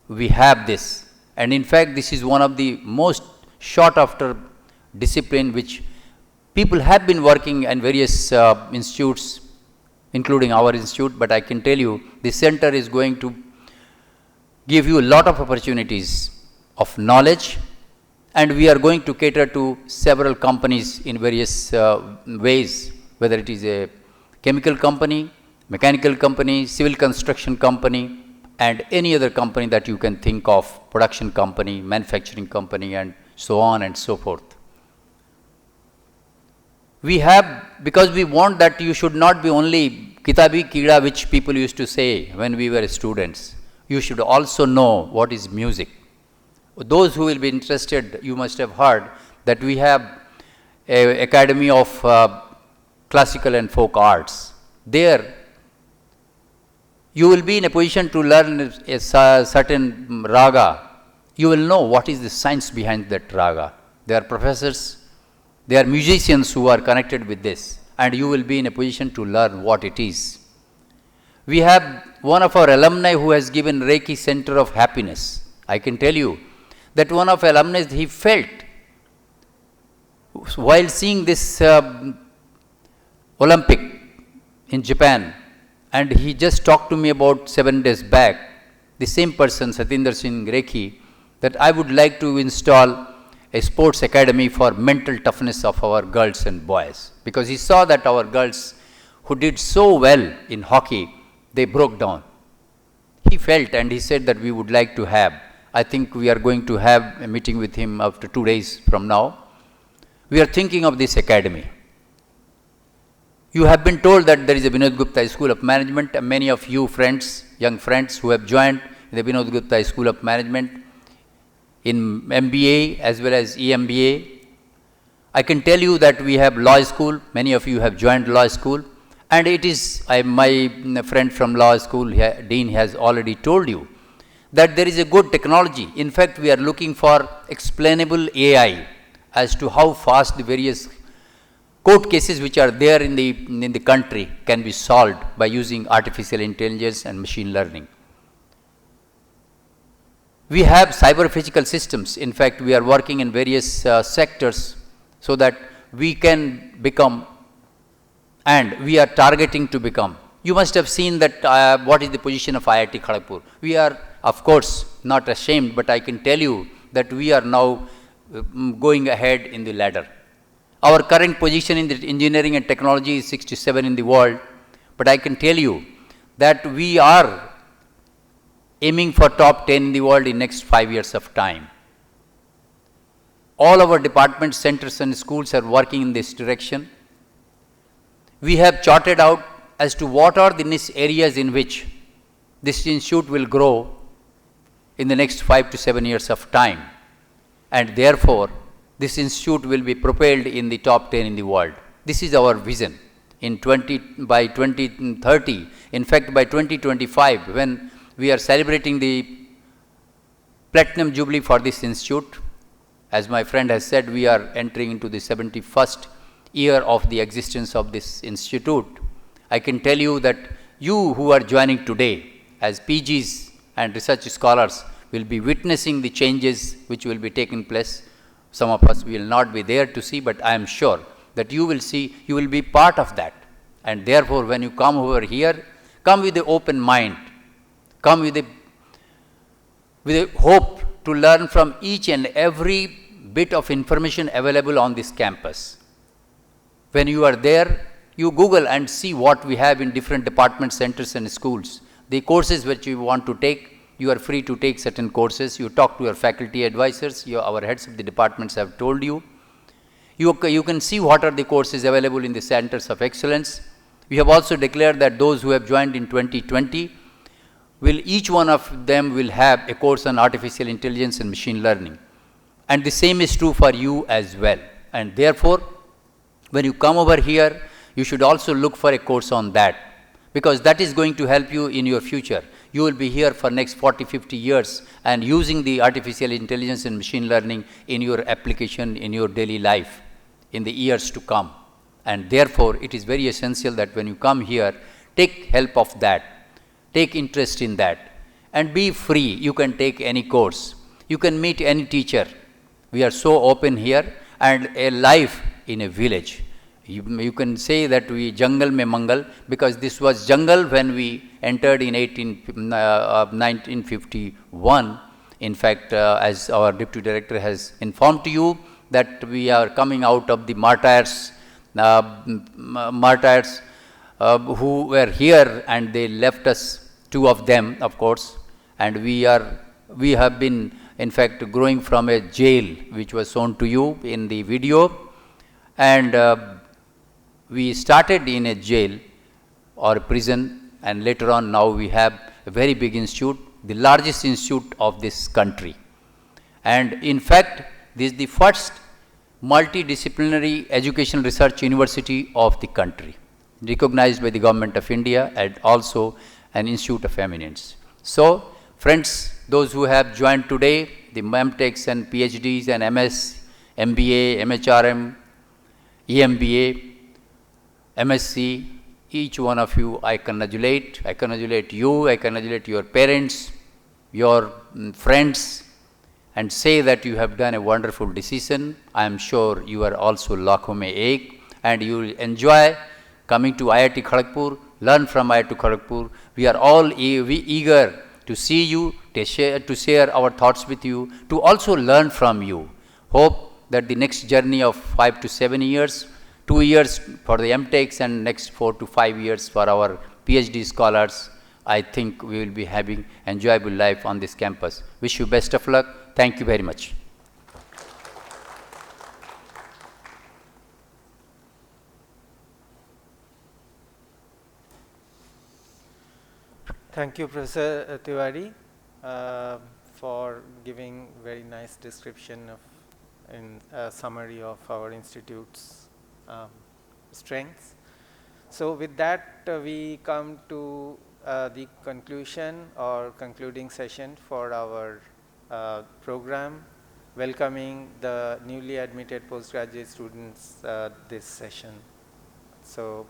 We have this, and in fact this is one of the most sought after discipline which people have been working in various institutes, including our institute, but I can tell you the center is going to give you a lot of opportunities of knowledge, and we are going to cater to several companies in various ways, whether it is a chemical company, mechanical company, civil construction company, and any other company that you can think of, production company, manufacturing company, and so on and so forth. We have, because we want that you should not be only kitabi kida, which people used to say when we were students. You should also know what is music. Those who will be interested, you must have heard that we have an Academy of Classical and Folk Arts. There, you will be in a position to learn a certain raga. You will know what is the science behind that raga. There are professors, there are musicians who are connected with this, and you will be in a position to learn what it is. We have one of our alumni who has given Reiki Center of Happiness. I can tell you that one of our alumni, he felt while seeing this Olympic in Japan, and he just talked to me about 7 days back, the same person, Satinder Singh Reiki, that I would like to install a sports academy for mental toughness of our girls and boys, because he saw that our girls who did so well in hockey, they broke down. He felt and he said that we would like to have, I think we are going to have a meeting with him after 2 days from now. We are thinking of this academy. You have been told that there is a Vinod Gupta School of Management, and many of you friends, young friends who have joined the Vinod Gupta School of Management in MBA as well as EMBA. I can tell you that we have law school, many of you have joined law school, and it is, my friend from law school, Dean, has already told you that there is a good technology. In fact, we are looking for explainable AI as to how fast the various court cases which are there in the country can be solved by using artificial intelligence and machine learning. We have cyber physical systems. In fact, we are working in various sectors so that we can become, and we are targeting to become. You must have seen that what is the position of IIT Kharagpur. We are, of course, not ashamed, but I can tell you that we are now going ahead in the ladder. Our current position in the engineering and technology is 67 in the world, but I can tell you that we are aiming for top 10 in the world in next 5 years of time. All our departments, centers and schools are working in this direction. We have charted out as to what are the niche areas in which this institute will grow in the next 5 to 7 years of time. And therefore, this institute will be propelled in the top 10 in the world. This is our vision. By 2030, in fact by 2025, when we are celebrating the Platinum Jubilee for this institute, as my friend has said, we are entering into the 71st year of the existence of this institute. I can tell you that you who are joining today as PGs and research scholars will be witnessing the changes which will be taking place. Some of us will not be there to see, but I am sure that you will see, you will be part of that. And therefore, when you come over here, come with an open mind, come with a hope to learn from each and every bit of information available on this campus. When you are there, you Google and see what we have in different department centers and schools. The courses which you want to take, you are free to take certain courses. You talk to your faculty advisors, our heads of the departments have told you. You can see what are the courses available in the centers of excellence. We have also declared that those who have joined in 2020, each one of them will have a course on artificial intelligence and machine learning. And the same is true for you as well. And therefore, when you come over here, you should also look for a course on that, because that is going to help you in your future. You will be here for next 40, 50 years and using the artificial intelligence and machine learning in your application, in your daily life, in the years to come. And therefore, it is very essential that when you come here, take help of that, take interest in that, and be free. You can take any course. You can meet any teacher. We are so open here, and a life in a village. You can say that we jungle mein mangal, because this was jungle when we entered in 1951. In fact, as our deputy director has informed to you, that we are coming out of the martyrs who were here, and they left us, 2 of them, of course, and we have been, in fact, growing from a jail, which was shown to you in the video, and we started in a jail or a prison, and later on now we have a very big institute, the largest institute of this country. And in fact, this is the first multidisciplinary education research university of the country, recognized by the Government of India, and also an institute of eminence. So, friends, those who have joined today, the MTechs and PhDs and MS, MBA, MHRM, EMBA, MSc, each one of you I congratulate. I congratulate you, I congratulate your parents, your friends, and say that you have done a wonderful decision. I am sure you are also lakhon mein ek, and you will enjoy coming to IIT Kharagpur, learn from IIT Kharagpur. We are all eager to see you, to share our thoughts with you, to also learn from you. Hope that the next journey of 5 to 7 years, 2 years for the MTechs and next 4 to 5 years for our PhD scholars, I think we will be having enjoyable life on this campus. Wish you best of luck. Thank you very much. Thank you, Professor Tiwari, for giving very nice description of summary of our institute's strengths. So with that, we come to the conclusion or concluding session for our program, welcoming the newly admitted postgraduate students this session. So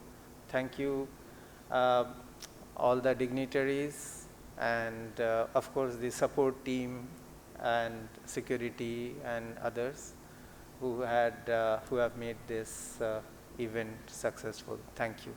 thank you all the dignitaries, and of course the support team and security and others who have made this event successful. Thank you.